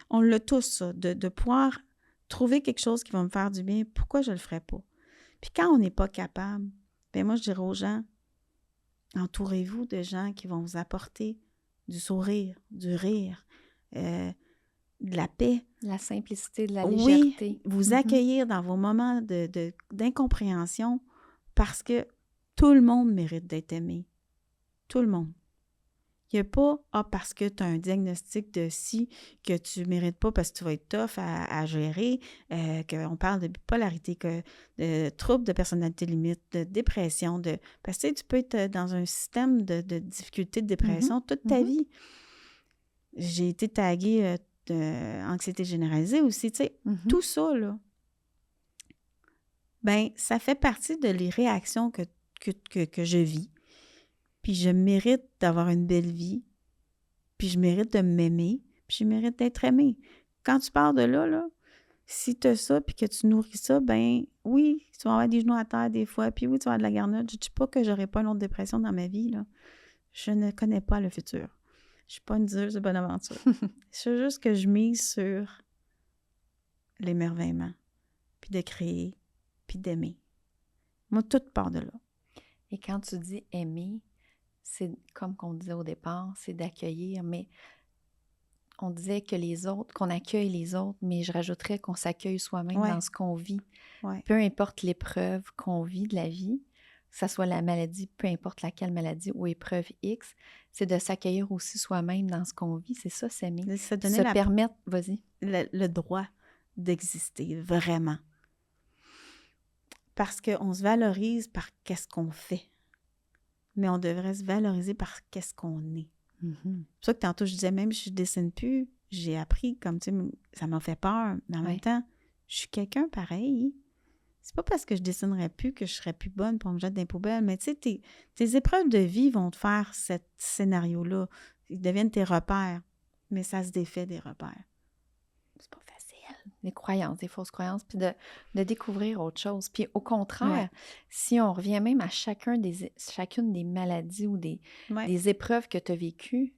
S2: on l'a tous, ça, de pouvoir trouver quelque chose qui va me faire du bien, pourquoi je ne le ferais pas? Puis quand on n'est pas capable, bien moi, je dirais aux gens, entourez-vous de gens qui vont vous apporter du sourire, du rire, de la paix.
S1: La simplicité, de la
S2: Oui,
S1: légèreté.
S2: vous
S1: Mhm.
S2: accueillir dans vos moments d'incompréhension parce que tout le monde mérite d'être aimé. Tout le monde. Il n'y a pas « Ah, parce que tu as un diagnostic de ci que tu ne mérites pas parce que tu vas être tough à gérer, qu'on parle de bipolarité, de troubles de personnalité limite, de dépression, parce que tu peux être dans un système de difficulté de dépression toute ta vie. » J'ai été taguée d'anxiété généralisée aussi, tu sais, tout ça, là. Bien, ça fait partie de les réactions que je vis. Puis je mérite d'avoir une belle vie, puis je mérite de m'aimer, puis je mérite d'être aimée. Quand tu pars de là, si tu as ça, puis que tu nourris ça, ben oui, tu vas avoir des genoux à terre des fois, puis oui, tu vas avoir de la garnotte. Je ne dis pas que j'aurai pas une autre dépression dans ma vie, là. Je ne connais pas le futur. Je suis pas une diseuse de bonne aventure. C'est juste que je mise sur l'émerveillement, puis de créer, puis d'aimer. Moi, tout part de là.
S1: Et quand tu dis aimer, c'est comme qu'on disait au départ, c'est d'accueillir, mais on disait que les autres, qu'on accueille les autres, mais je rajouterais qu'on s'accueille soi-même dans ce qu'on vit.
S2: Ouais.
S1: Peu importe l'épreuve qu'on vit de la vie, que ce soit la maladie, peu importe laquelle maladie ou épreuve X, c'est de s'accueillir aussi soi-même dans ce qu'on vit. C'est ça, s'aimer.
S2: Se donner
S1: permettre, vas-y.
S2: Le droit d'exister, vraiment. Parce qu'on se valorise par qu'est-ce qu'on fait. Mais on devrait se valoriser par qu'est-ce qu'on est.
S1: Mm-hmm.
S2: C'est pour ça que tantôt, je disais, même si je ne dessine plus, j'ai appris, comme tu sais, ça m'a fait peur. Mais en même temps, je suis quelqu'un pareil. C'est pas parce que je dessinerais plus que je serais plus bonne pour me jeter dans les poubelles. Mais tu sais, tes épreuves de vie vont te faire ce scénario-là. Ils deviennent tes repères. Mais ça se défait des repères. C'est pas facile.
S1: Des croyances, des fausses croyances, puis de découvrir autre chose. Puis au contraire, si on revient même à chacune des maladies ou des épreuves que tu as vécues,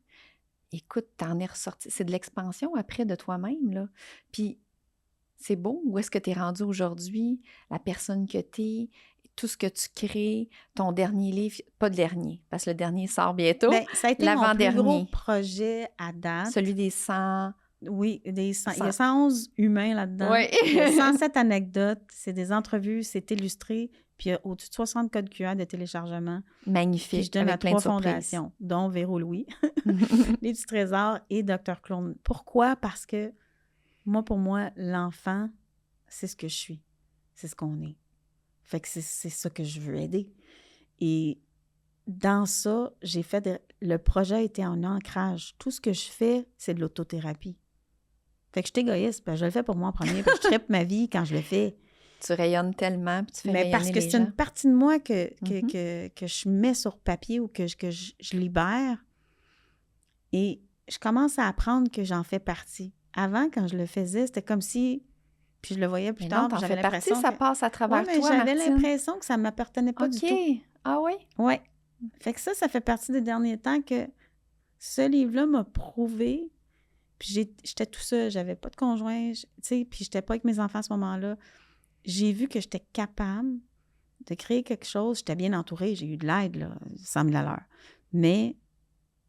S1: écoute, t'en es ressorti. C'est de l'expansion après de toi-même, là. Puis c'est beau, où est-ce que tu es rendu aujourd'hui, la personne que tu es, tout ce que tu crées, ton dernier livre, pas le dernier, parce que le dernier sort bientôt,
S2: Bien, ça a été mon plus
S1: l'avant-dernier,
S2: gros projet à date.
S1: celui des 100...
S2: Oui, il y a 111 humains là-dedans.
S1: Oui.
S2: Il y a 107 anecdotes, c'est des entrevues, c'est illustré, puis il y a au-dessus de 60 codes QR de téléchargement.
S1: Magnifique,
S2: Puis je donne à
S1: avec plein de
S2: 3
S1: surprises.
S2: fondations, dont Véro Louis, Les Petits Trésors et Dr. Clone. Pourquoi? Parce que pour moi, l'enfant, c'est ce que je suis. C'est ce qu'on est. Fait que c'est ça que je veux aider. Et dans ça, le projet était en ancrage. Tout ce que je fais, c'est de l'autothérapie. Fait que je suis égoïste, parce que je le fais pour moi en premier, puis je trippe ma vie quand je le fais.
S1: Tu rayonnes tellement, puis tu fais rayonner
S2: parce que
S1: les
S2: c'est
S1: gens.
S2: une partie de moi que je mets sur papier ou que je libère. Et je commence à apprendre que j'en fais partie. Avant, quand je le faisais, c'était comme si... Puis je le voyais plus tard, puis j'avais l'impression
S1: ça passe à travers toi,
S2: j'avais
S1: Martine.
S2: l'impression que ça ne m'appartenait pas du tout.
S1: OK. Ah oui?
S2: Oui. Fait que ça fait partie des derniers temps que ce livre-là m'a prouvé. Puis j'étais tout seul, j'avais pas de conjoint, tu sais, puis j'étais pas avec mes enfants à ce moment-là. J'ai vu que j'étais capable de créer quelque chose. J'étais bien entourée, j'ai eu de l'aide, là, 100 000 à l'heure. Mais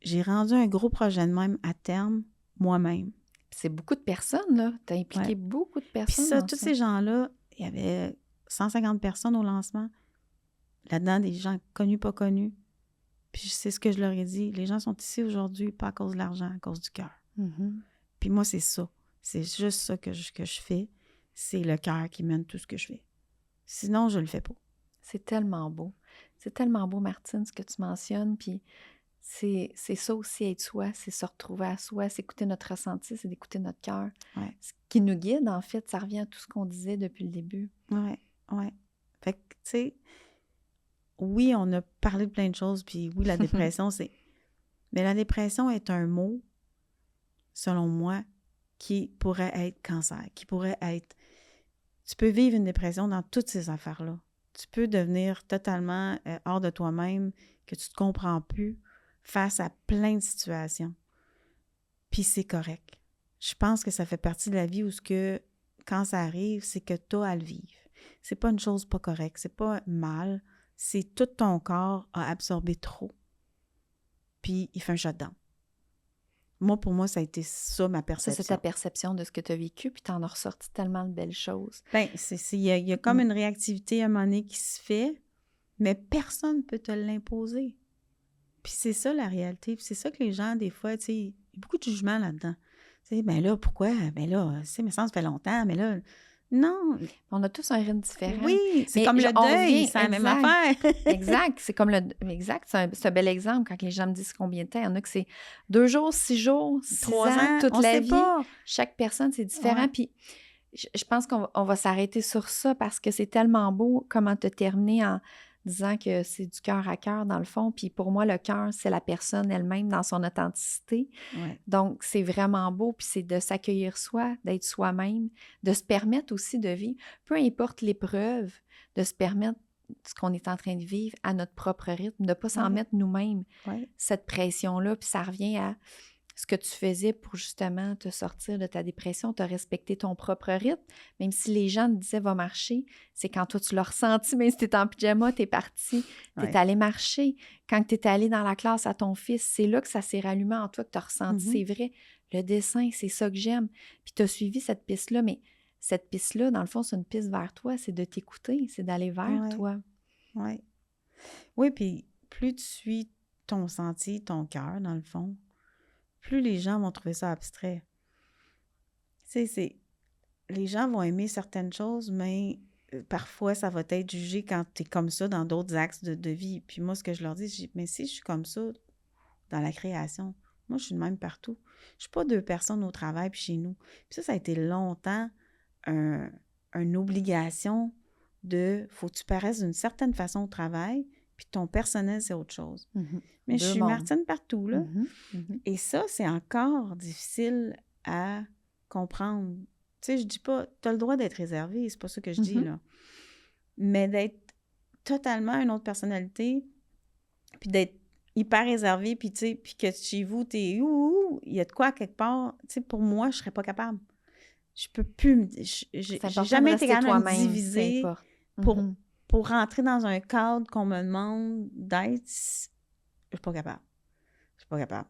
S2: j'ai rendu un gros projet de même à terme, moi-même.
S1: C'est beaucoup de personnes, là. Tu as impliqué beaucoup de personnes.
S2: Puis ça, tous ces gens-là, il y avait 150 personnes au lancement. Là-dedans, des gens connus, pas connus. Puis c'est ce que je leur ai dit. Les gens sont ici aujourd'hui, pas à cause de l'argent, à cause du cœur.
S1: Mm-hmm.
S2: Puis moi, c'est ça. C'est juste ça que je fais. C'est le cœur qui mène tout ce que je fais. Sinon, je le fais pas.
S1: C'est tellement beau. C'est tellement beau, Martine, ce que tu mentionnes. Puis c'est ça aussi, être soi. C'est se retrouver à soi. C'est écouter notre ressenti. C'est d'écouter notre cœur.
S2: Ouais.
S1: Ce qui nous guide, en fait, ça revient à tout ce qu'on disait depuis le début.
S2: Oui. Fait que, tu sais, oui, on a parlé de plein de choses. Puis oui, la dépression, c'est... Mais la dépression est un mot, selon moi, qui pourrait être cancer, qui pourrait être... Tu peux vivre une dépression dans toutes ces affaires-là. Tu peux devenir totalement hors de toi-même, que tu ne te comprends plus face à plein de situations. Puis c'est correct. Je pense que ça fait partie de la vie où quand ça arrive, c'est que tu as à le vivre. C'est pas une chose pas correcte, c'est pas mal, c'est tout ton corps a absorbé trop. Puis il fait un shutdown. Pour moi, ça a été ça, ma perception.
S1: Ça, c'est ta perception de ce que tu as vécu, puis tu en as ressorti tellement de belles choses.
S2: Bien, il y a comme une réactivité à un moment donné qui se fait, mais personne ne peut te l'imposer. Puis c'est ça, la réalité. Puis c'est ça que les gens, des fois, tu sais, il y a beaucoup de jugement là-dedans. Tu sais, ben là, pourquoi? Ben là, tu sais, mais ça fait longtemps, mais là... Non.
S1: On a tous un rythme différent.
S2: Oui, c'est comme le deuil, c'est la même affaire.
S1: Exact, c'est comme Exact, c'est un bel exemple quand les gens me disent combien de temps. Il y en a que c'est 2 jours, 6 jours, 3 ans, toute la vie. Pas. Chaque personne, c'est différent. Ouais. Puis je pense qu'on va s'arrêter sur ça parce que c'est tellement beau comment te terminer en disant que c'est du cœur à cœur dans le fond. Puis pour moi, le cœur, c'est la personne elle-même dans son authenticité.
S2: Ouais.
S1: Donc, c'est vraiment beau. Puis c'est de s'accueillir soi, d'être soi-même, de se permettre aussi de vivre, peu importe l'épreuve, de se permettre ce qu'on est en train de vivre à notre propre rythme, de ne pas s'en mettre nous-mêmes, cette pression-là. Puis ça revient à ce que tu faisais pour justement te sortir de ta dépression, te respecter ton propre rythme, même si les gens te disaient « va marcher », c'est quand toi tu l'as ressenti, même si tu es en pyjama, tu es parti, tu es allé marcher. Quand tu es allé dans la classe à ton fils, c'est là que ça s'est rallumé en toi, que tu as ressenti, c'est vrai, le dessin, c'est ça que j'aime. Puis tu as suivi cette piste-là, mais cette piste-là, dans le fond, c'est une piste vers toi, c'est de t'écouter, c'est d'aller vers toi.
S2: Oui. Oui, puis plus tu suis ton senti, ton cœur, dans le fond, plus les gens vont trouver ça abstrait. Tu sais, les gens vont aimer certaines choses, mais parfois, ça va être jugé quand tu es comme ça dans d'autres axes de vie. Puis moi, ce que je leur dis, mais si je suis comme ça dans la création, moi, je suis de même partout. Je suis pas 2 personnes au travail puis chez nous. Puis ça a été longtemps une obligation faut que tu paraisses d'une certaine façon au travail, puis ton personnel, c'est autre chose. Mais je suis Martine partout, là. Et ça, c'est encore difficile à comprendre. Tu sais, je dis pas, tu as le droit d'être réservé, c'est pas ça que je dis, là. Mais d'être totalement une autre personnalité, puis d'être hyper réservé, puis tu sais, puis que chez vous, t'es il y a de quoi quelque part, tu sais, pour moi, je serais pas capable. Je peux plus j'ai jamais été capable de me diviser pour pour rentrer dans un cadre qu'on me demande d'être, je suis pas capable. Je suis pas capable.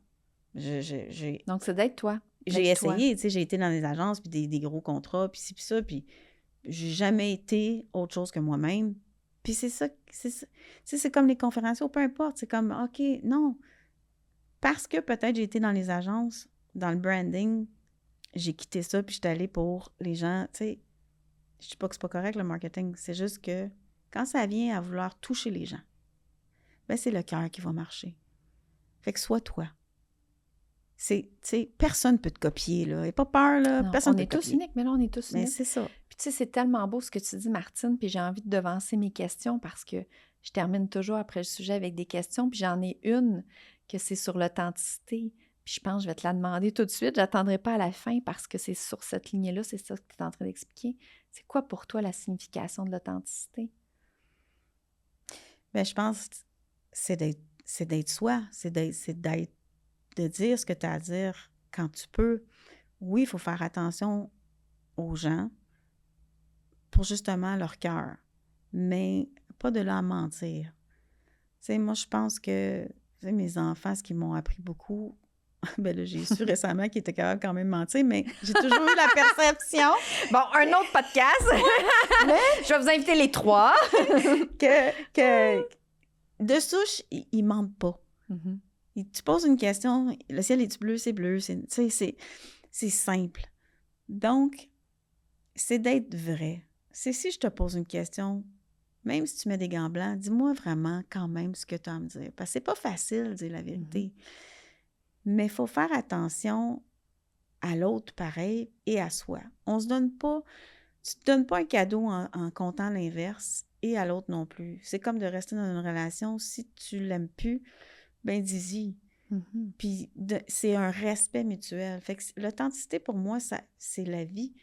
S1: Donc, c'est d'être toi.
S2: J'ai essayé, tu sais, j'ai été dans des agences, puis des gros contrats, puis ci, puis ça, puis j'ai jamais été autre chose que moi-même. Puis c'est ça, c'est comme les conférenciers, peu importe, c'est comme, OK, non. Parce que peut-être j'ai été dans les agences, dans le branding, j'ai quitté ça, puis j'étais allée pour les gens, tu sais, je dis pas que c'est pas correct, le marketing, c'est juste que quand ça vient à vouloir toucher les gens, ben c'est le cœur qui va marcher. Fait que sois toi. Tu sais, personne ne peut te copier, là. N'aie pas peur, là.
S1: Non,
S2: Personne
S1: on
S2: ne
S1: est
S2: peut te
S1: tous
S2: copier.
S1: uniques, mais là, on est tous
S2: Mais
S1: uniques.
S2: c'est ça.
S1: Puis tu sais, c'est tellement beau ce que tu dis, Martine, puis j'ai envie de devancer mes questions parce que je termine toujours après le sujet avec des questions, puis j'en ai une que c'est sur l'authenticité. Puis je pense que je vais te la demander tout de suite. Je n'attendrai pas à la fin parce que c'est sur cette lignée-là, c'est ça que tu es en train d'expliquer. C'est quoi pour toi la signification de l'authenticité?
S2: Bien, je pense que c'est d'être soi, de dire ce que tu as à dire quand tu peux. Oui, il faut faire attention aux gens pour justement leur cœur, mais pas de leur mentir. Tu sais, moi, je pense que tu sais, mes enfants, ce qu'ils m'ont appris beaucoup, ben là, j'ai su récemment qu'ils étaient capables quand même de mentir, mais j'ai toujours eu la perception.
S1: Bon, un autre podcast. Je vais vous inviter les trois.
S2: que de souche, ils mentent pas. Tu poses une question, le ciel est bleu, c'est bleu. C'est simple. Donc, c'est d'être vrai. C'est si je te pose une question, même si tu mets des gants blancs, dis-moi vraiment quand même ce que tu as à me dire. Parce que c'est pas facile de dire la vérité. Mais il faut faire attention à l'autre pareil et à soi. On se donne pas... Tu te donnes pas un cadeau en comptant l'inverse et à l'autre non plus. C'est comme de rester dans une relation. Si tu l'aimes plus, ben dis-y. Puis c'est un respect mutuel. Fait que l'authenticité, pour moi, c'est la vie.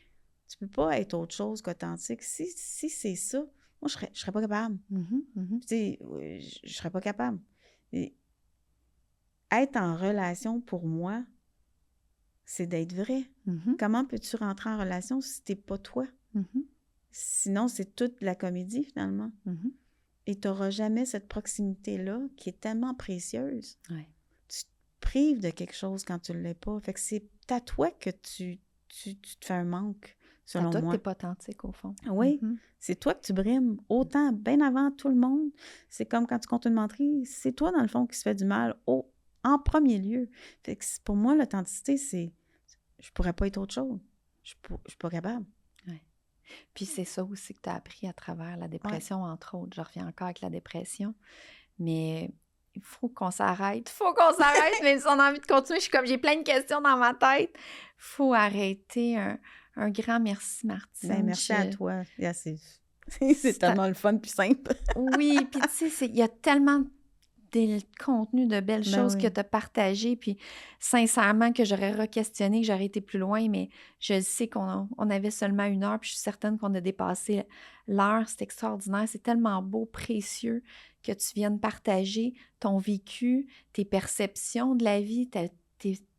S2: Tu peux pas être autre chose qu'authentique. Si c'est ça, moi, je serais pas capable. Tu sais, je serais pas capable. Et être en relation, pour moi, c'est d'être vrai. Comment peux-tu rentrer en relation si t'es pas toi? Sinon, c'est toute la comédie, finalement. Et tu n'auras jamais cette proximité-là qui est tellement précieuse.
S1: Ouais.
S2: Tu te prives de quelque chose quand tu ne l'es pas. Fait que c'est à toi que tu te fais un manque, selon moi.
S1: C'est à toi que tu n'es pas authentique, au fond.
S2: Oui, c'est toi que tu brimes. Autant, bien avant tout le monde. C'est comme quand tu comptes une menterie, c'est toi, dans le fond, qui se fait du mal en premier lieu. Fait que pour moi, l'authenticité, c'est... Je pourrais pas être autre chose. Je suis pas capable.
S1: Puis c'est ça aussi que tu as appris à travers la dépression, entre autres. Je reviens encore avec la dépression. Mais il faut qu'on s'arrête. Même si on a envie de continuer. J'ai plein de questions dans ma tête. Il faut arrêter. Un grand merci, Martine.
S2: Ben, merci à toi. C'est tellement le fun puis simple.
S1: Oui, puis tu sais, il y a tellement de contenu, de belles choses que tu as partagées, puis sincèrement que j'aurais re-questionné, que j'aurais été plus loin, mais je sais qu'on avait seulement 1 heure, puis je suis certaine qu'on a dépassé l'heure. C'est extraordinaire, c'est tellement beau, précieux que tu viennes partager ton vécu, tes perceptions de la vie,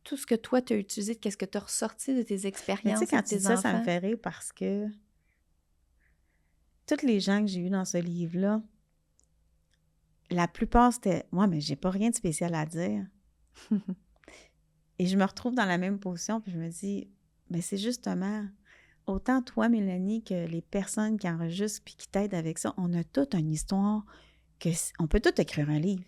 S1: tout ce que toi, tu as utilisé, qu'est-ce que tu as ressorti de tes expériences.
S2: Tu sais, quand tu dis ça, ça me fait rire parce que toutes les gens que j'ai eus dans ce livre-là, la plupart, c'était « Moi, mais j'ai pas rien de spécial à dire. » Et je me retrouve dans la même position, puis je me dis « Mais c'est justement, autant toi, Mélanie, que les personnes qui enregistrent puis qui t'aident avec ça, on a toute une histoire on peut tout écrire un livre.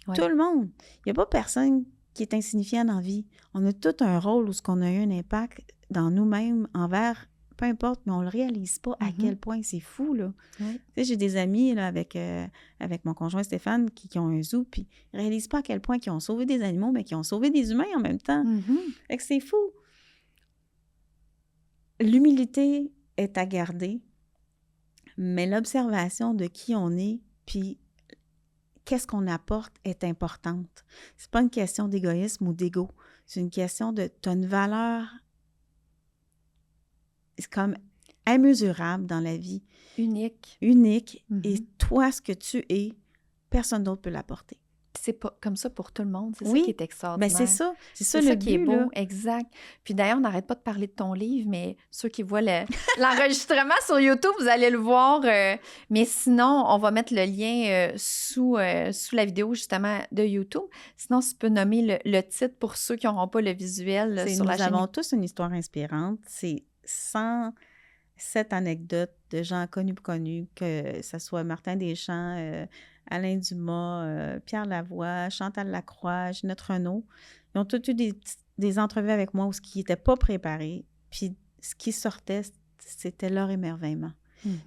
S2: Ouais. Tout le monde. Il n'y a pas personne qui est insignifiant dans la vie. On a tout un rôle où on a eu un impact dans nous-mêmes envers... peu importe, mais on ne le réalise pas à quel point c'est fou, là. Oui. Tu sais, j'ai des amis, là, avec mon conjoint Stéphane, qui ont un zoo, puis ils ne réalisent pas à quel point ils ont sauvé des animaux, mais qui ont sauvé des humains en même temps. Fait que c'est fou. L'humilité est à garder, mais l'observation de qui on est, puis qu'est-ce qu'on apporte est importante. C'est pas une question d'égoïsme ou d'ego. C'est une question de... Tu as une valeur... C'est comme immesurable dans la vie. Unique. Et toi, ce que tu es, personne d'autre peut l'apporter.
S1: c'est pas comme ça pour tout le monde. C'est
S2: Oui.
S1: ça qui est extraordinaire.
S2: Ben c'est ça. C'est ça
S1: C'est
S2: le
S1: ça qui est
S2: but,
S1: beau,
S2: là.
S1: exact. Puis d'ailleurs, on n'arrête pas de parler de ton livre, mais ceux qui voient l'enregistrement sur YouTube, vous allez le voir. Mais sinon, on va mettre le lien sous la vidéo, justement, de YouTube. Sinon, si tu peux nommer le titre pour ceux qui n'auront pas le visuel là, sur la chaîne.
S2: Nous avons tous une histoire inspirante. C'est 107 anecdotes de gens connus ou connus, que ce soit Martin Deschamps, Alain Dumas, Pierre Lavoie, Chantal Lacroix, Ginette Renault. Ils ont tous eu des entrevues avec moi où ce qui n'était pas préparé, puis ce qui sortait, c'était leur émerveillement.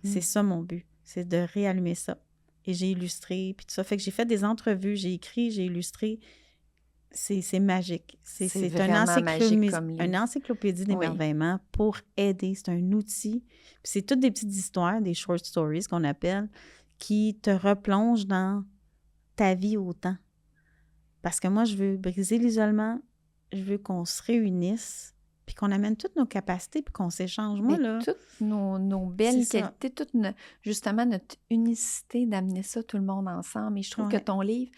S2: C'est ça mon but, c'est de réallumer ça. Et j'ai illustré, puis tout ça. Fait que j'ai fait des entrevues, j'ai écrit, j'ai illustré. C'est magique. C'est une encyclopédie d'émerveillement pour aider. C'est un outil. Puis c'est toutes des petites histoires, des short stories qu'on appelle, qui te replongent dans ta vie autant. Parce que moi, je veux briser l'isolement, je veux qu'on se réunisse, puis qu'on amène toutes nos capacités, puis qu'on s'échange. Moi, là...
S1: Toutes nos belles qualités, justement notre unicité d'amener ça tout le monde ensemble. Et je trouve que ton livre,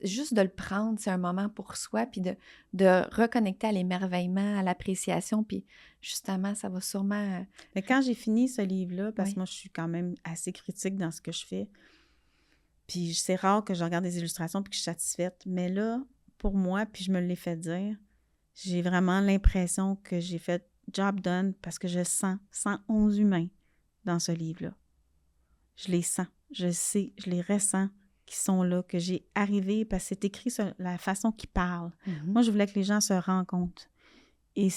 S1: juste de le prendre, c'est un moment pour soi, puis de reconnecter à l'émerveillement, à l'appréciation, puis justement, ça va sûrement...
S2: Mais quand j'ai fini ce livre-là, parce que moi, je suis quand même assez critique dans ce que je fais, puis c'est rare que je regarde des illustrations puis que je suis satisfaite, mais là, pour moi, puis je me l'ai fait dire, j'ai vraiment l'impression que j'ai fait job done parce que je sens 111 humains dans ce livre-là. Je les sens, je sais, je les ressens, qui sont là, que j'ai arrivé, parce que c'est écrit sur la façon qu'ils parlent. Moi, je voulais que les gens se rencontrent. Et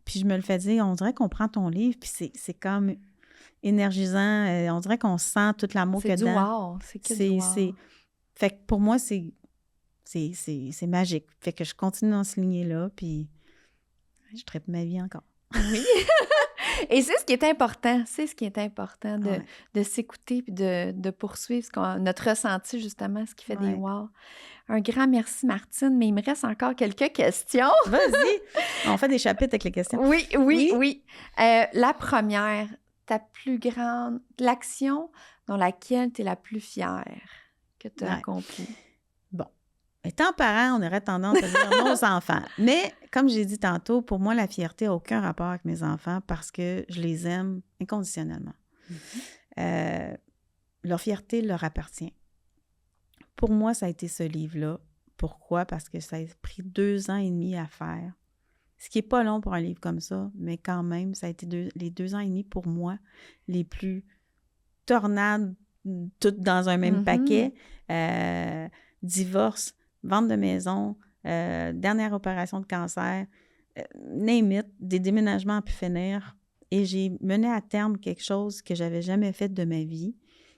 S2: puis je me le fais dire, on dirait qu'on prend ton livre, puis c'est comme énergisant, on dirait qu'on sent tout l'amour qu'il y a dedans.
S1: C'est du wow.
S2: Fait que pour moi, c'est magique. Fait que je continue dans ce lignée-là, puis je tripe ma vie encore.
S1: Oui. Et c'est ce qui est important. C'est ce qui est important de s'écouter puis de poursuivre notre ressenti, justement, ce qui fait des wow. Un grand merci, Martine, mais il me reste encore quelques questions.
S2: Vas-y! On fait des chapitres avec les questions.
S1: Oui. La première, ta plus grande... L'action dans laquelle tu es la plus fière que tu as accomplie.
S2: Bon. Étant parent, on aurait tendance à dire nos enfants. Mais, comme j'ai dit tantôt, pour moi, la fierté n'a aucun rapport avec mes enfants parce que je les aime inconditionnellement. Leur fierté leur appartient. Pour moi, ça a été ce livre-là. Pourquoi? Parce que ça a pris 2 ans et demi à faire. Ce qui n'est pas long pour un livre comme ça, mais quand même, ça a été les 2 ans et demi pour moi les plus tornades, toutes dans un même paquet. Divorce, vente de maison, dernière opération de cancer, name it, des déménagements à pu finir. Et j'ai mené à terme quelque chose que je n'avais jamais fait de ma vie,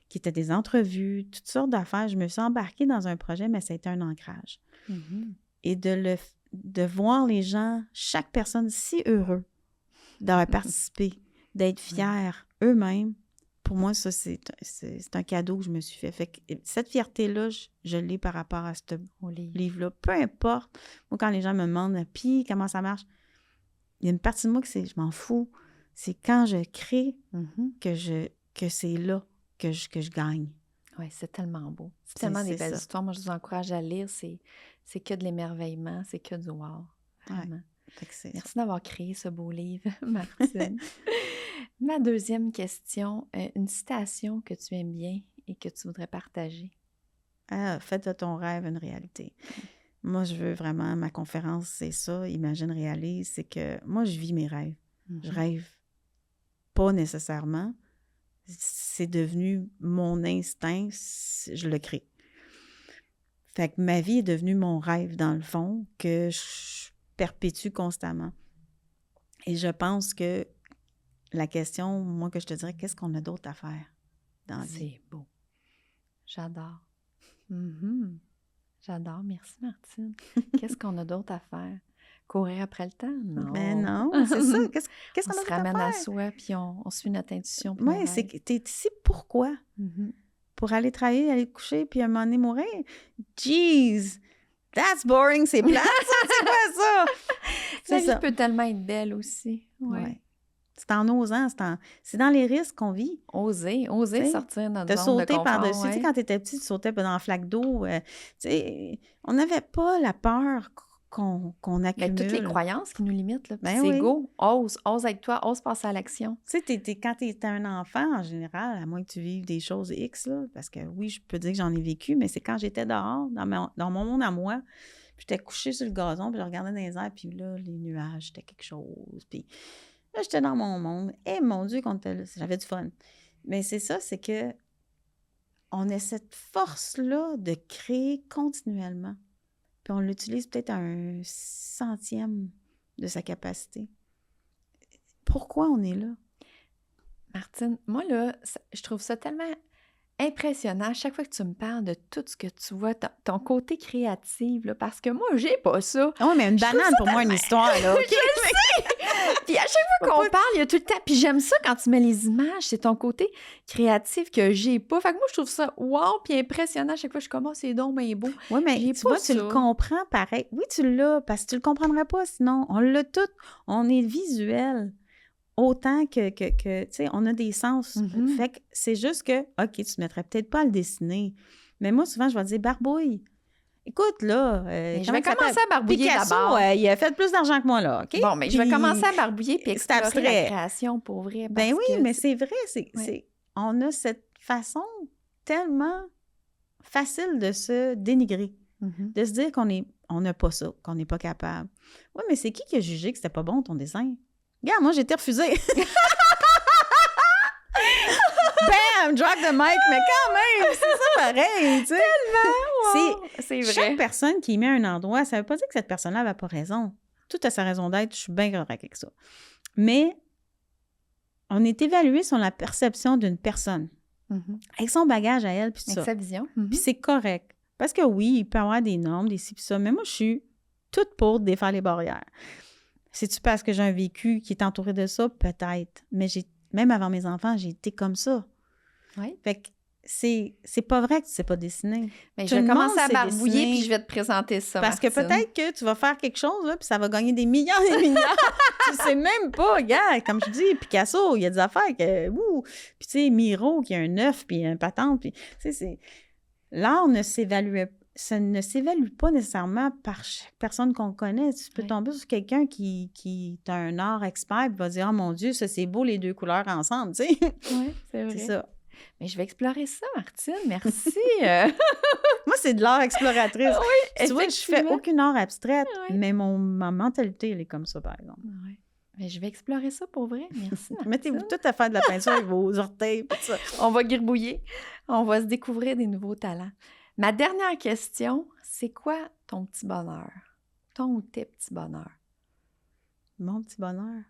S2: qui était des entrevues, toutes sortes d'affaires. Je me suis embarquée dans un projet, mais ça a été un ancrage. Et de voir les gens, chaque personne si heureux d'avoir participé, d'être fiers eux-mêmes, pour moi, ça, c'est un cadeau que je me suis fait. Fait que cette fierté-là, je l'ai par rapport à ce livre-là. Peu importe. Moi, quand les gens me demandent « Puis, comment ça marche? » Il y a une partie de moi je m'en fous. C'est quand je crée que c'est là que je gagne.
S1: Oui, c'est tellement beau. C'est tellement des belles histoires. Moi, je vous encourage à lire. C'est que de l'émerveillement. C'est que du wow. Vraiment.
S2: Ouais.
S1: Merci d'avoir créé ce beau livre, Martine. Ma deuxième question, une citation que tu aimes bien et que tu voudrais partager.
S2: Faites de ton rêve une réalité. Moi, je veux vraiment, ma conférence, c'est ça, Imagine, réalise, c'est que moi, je vis mes rêves. Je rêve pas nécessairement. C'est devenu mon instinct, je le crée. Fait que ma vie est devenue mon rêve, dans le fond, que je perpétue constamment. Et je pense que la question, moi, que je te dirais, qu'est-ce qu'on a d'autre à faire dans la vie?
S1: C'est beau. J'adore. J'adore. Merci, Martine. Qu'est-ce qu'on a d'autre à faire? Courir après le temps? Non.
S2: Ben non, c'est ça. Qu'est-ce qu'on a d'autre à faire?
S1: On se ramène à soi, puis on suit notre intuition.
S2: Oui, c'est que t'es ici pourquoi? Pour aller travailler, aller te coucher, puis à un moment donné mourir? Jeez! That's boring, c'est plate, ça! C'est quoi ça?
S1: La vie peut tellement être belle aussi.
S2: Ouais. C'est en osant, c'est dans les risques qu'on vit.
S1: Oser
S2: T'sais,
S1: sortir notre
S2: de
S1: zone de
S2: sauter
S1: confort.
S2: par-dessus. Tu sais,
S1: Ouais.
S2: quand tu étais petit, tu sautais dans la flaque d'eau. Tu sais, on n'avait pas la peur qu'on
S1: Mais
S2: accumule.
S1: toutes les croyances qui nous limitent, là. Puis
S2: Ben
S1: c'est
S2: oui.
S1: go, ose avec toi, ose passer à l'action.
S2: Tu sais, quand tu étais un enfant, en général, à moins que tu vives des choses X, là, parce que oui, je peux dire que j'en ai vécu, mais c'est quand j'étais dehors, dans mon monde à moi, puis j'étais couchée sur le gazon, puis je regardais dans les airs, puis là, les nuages, c'était quelque chose. Puis là, j'étais dans mon monde. Et mon Dieu, j'avais du fun. Mais c'est ça, c'est que on a cette force-là de créer continuellement. Puis on l'utilise peut-être à 1/100e de sa capacité. Pourquoi on est là?
S1: Martine, moi, là, je trouve ça tellement impressionnant chaque fois que tu me parles de tout ce que tu vois, ton côté créatif, là, parce que moi, j'ai pas ça.
S2: Ah oui, mais une banane, pour moi, une histoire, là. OK?
S1: Puis à chaque fois qu'on parle, il y a tout le temps. Puis j'aime ça quand tu mets les images, c'est ton côté créatif que j'ai pas. Fait que moi, je trouve ça wow, puis impressionnant. À chaque fois, je suis comme, oh, c'est donc bien beau.
S2: Oui, mais
S1: J'ai
S2: tu
S1: pas
S2: vois, tu le
S1: ça.
S2: comprends pareil. Oui, tu l'as, parce que tu le comprendrais pas sinon. On l'a tout. On est visuel. Autant que tu sais, on a des sens.
S1: Mhm.
S2: Fait que c'est juste que, OK, tu ne mettrais peut-être pas à le dessiner. Mais moi, souvent, je vais dire barbouille. Écoute, là.
S1: Mais je
S2: comment
S1: vais
S2: ça
S1: commencer
S2: s'appelle?
S1: à barbouiller
S2: Picasso,
S1: d'abord.
S2: il a fait plus d'argent que moi, là. OK?
S1: Bon, mais je vais
S2: Puis,
S1: commencer à barbouiller puis
S2: c'est
S1: explorer la
S2: abstrait.
S1: création pour vrai.
S2: Ben
S1: parce
S2: oui,
S1: que
S2: mais c'est vrai.
S1: Ouais.
S2: On a cette façon tellement facile de se dénigrer,
S1: Mhm.
S2: de se dire on n'a pas ça, qu'on n'est pas capable. Oui, mais c'est qui a jugé que c'était pas bon ton dessin? Regarde, moi, j'ai été refusée. Bam! Drop the mic, mais quand même, c'est ça pareil, tu sais.
S1: Wow, c'est vrai.
S2: Chaque personne qui met un endroit, ça veut pas dire que cette personne-là n'avait pas raison. Tout a sa raison d'être, je suis bien correcte avec ça. Mais on est évalué sur la perception d'une personne,
S1: Mhm.
S2: avec son bagage à elle, puis tout
S1: Avec
S2: ça.
S1: sa vision. Mhm.
S2: Puis c'est correct. Parce que oui, il peut y avoir des normes, des ci, puis ça, mais moi, je suis toute pour défaire les barrières. C'est-tu parce que j'ai un vécu qui est entouré de ça? Peut-être. Mais même avant mes enfants, j'ai été comme ça.
S1: Oui.
S2: Fait que c'est pas vrai que tu sais pas dessiner.
S1: Mais
S2: Tout
S1: je vais
S2: le monde
S1: commencer à
S2: sait
S1: barbouiller
S2: dessiner.
S1: puis je vais te présenter ça,
S2: Parce que
S1: Martine.
S2: peut-être que tu vas faire quelque chose, là, puis ça va gagner des milliards et des milliards. Tu sais même pas. Regarde, comme je dis, Picasso, il y a des affaires que... Puis tu sais, Miro, qui a un œuf, puis un patente, puis... Tu sais, l'art ça ne s'évalue pas nécessairement par chaque personne qu'on connaît. Tu peux
S1: Oui.
S2: tomber sur quelqu'un qui est un art expert, puis va dire « Oh mon Dieu, ça c'est beau les deux couleurs ensemble », tu sais.
S1: Oui, c'est vrai.
S2: C'est ça.
S1: Mais je vais explorer ça, Martine. Merci.
S2: Moi, c'est de l'art exploratrice.
S1: Oui,
S2: Tu vois, je fais
S1: effectivement.
S2: aucune art abstraite,
S1: Oui.
S2: mais ma mentalité, elle est comme ça, par exemple.
S1: Oui. Mais je vais explorer ça pour vrai. Merci, Martine.
S2: Mettez-vous tout à faire de la peinture avec vos orteils, tout ça.
S1: On va gribouiller. On va se découvrir des nouveaux talents. Ma dernière question, c'est quoi ton petit bonheur? Ton ou tes petits bonheurs?
S2: Mon petit bonheur.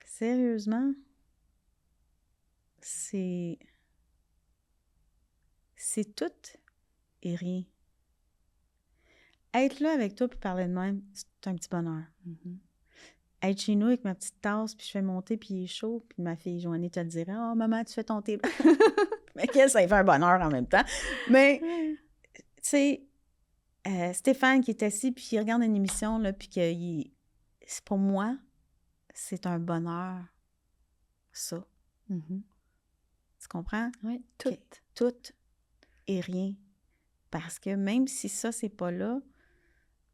S2: Sérieusement, c'est tout et rien. Être là avec toi puis parler de même, c'est un petit bonheur.
S1: Mhm.
S2: Être chez nous avec ma petite tasse, puis je fais mon thé, puis il est chaud, puis ma fille Joanie te le dirait « Oh, maman, tu fais ton thé. » Mais qu'elle, ça lui fait un bonheur en même temps. Mais, tu sais, Stéphane qui est assis, puis il regarde une émission, là, puis c'est pour moi, c'est un bonheur, ça.
S1: Mhm.
S2: Tu comprends?
S1: Oui, tout.
S2: Tout et rien. Parce que même si ça, c'est pas là,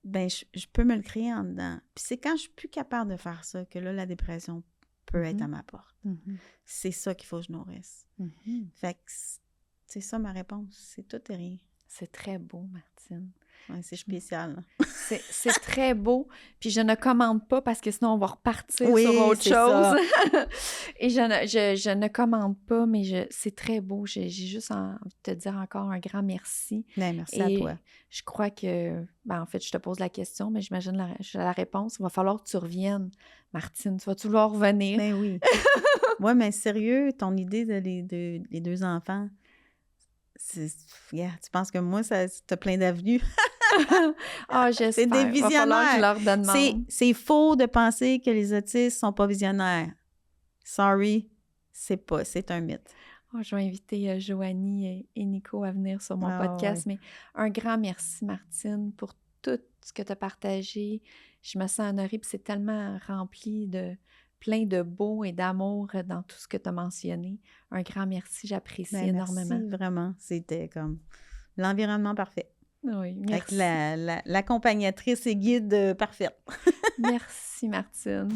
S2: ben je peux me le créer en dedans. Puis c'est quand je suis plus capable de faire ça que là, la dépression peut être à ma porte.
S1: Mhm.
S2: C'est ça qu'il faut que je nourrisse.
S1: Mhm.
S2: Fait que c'est ça ma réponse. C'est tout et rien.
S1: C'est très beau, Martine.
S2: Ouais, c'est spécial. Là.
S1: C'est très beau. Puis je ne commande pas parce que sinon on va repartir
S2: Oui,
S1: sur autre
S2: c'est
S1: chose. Et je ne commande pas, mais c'est très beau. J'ai juste envie de te dire encore un grand merci.
S2: Ben, merci
S1: Et
S2: à toi.
S1: je crois que, en fait, je te pose la question, mais j'imagine la réponse. Il va falloir que tu reviennes, Martine. Tu vas-tu vouloir revenir?
S2: Ben oui. Ouais, mais sérieux, ton idée des deux enfants, tu penses que moi, t'as plein d'avenues?
S1: Ah, j'espère.
S2: C'est des
S1: Il va falloir que je
S2: visionnaires.
S1: leur demande.
S2: C'est faux de penser que les autistes sont pas visionnaires. Sorry, c'est un mythe.
S1: Oh, je vais inviter Joanie et Nico à venir sur mon podcast.
S2: Ouais.
S1: Mais un grand merci, Martine, pour tout ce que tu as partagé. Je me sens honorée, puis c'est tellement rempli de plein de beau et d'amour dans tout ce que tu as mentionné. Un grand merci, j'apprécie énormément.
S2: Merci, vraiment. C'était comme l'environnement parfait.
S1: Oui,
S2: Avec
S1: merci.
S2: l'accompagnatrice et guide parfaite.
S1: Merci, Martine.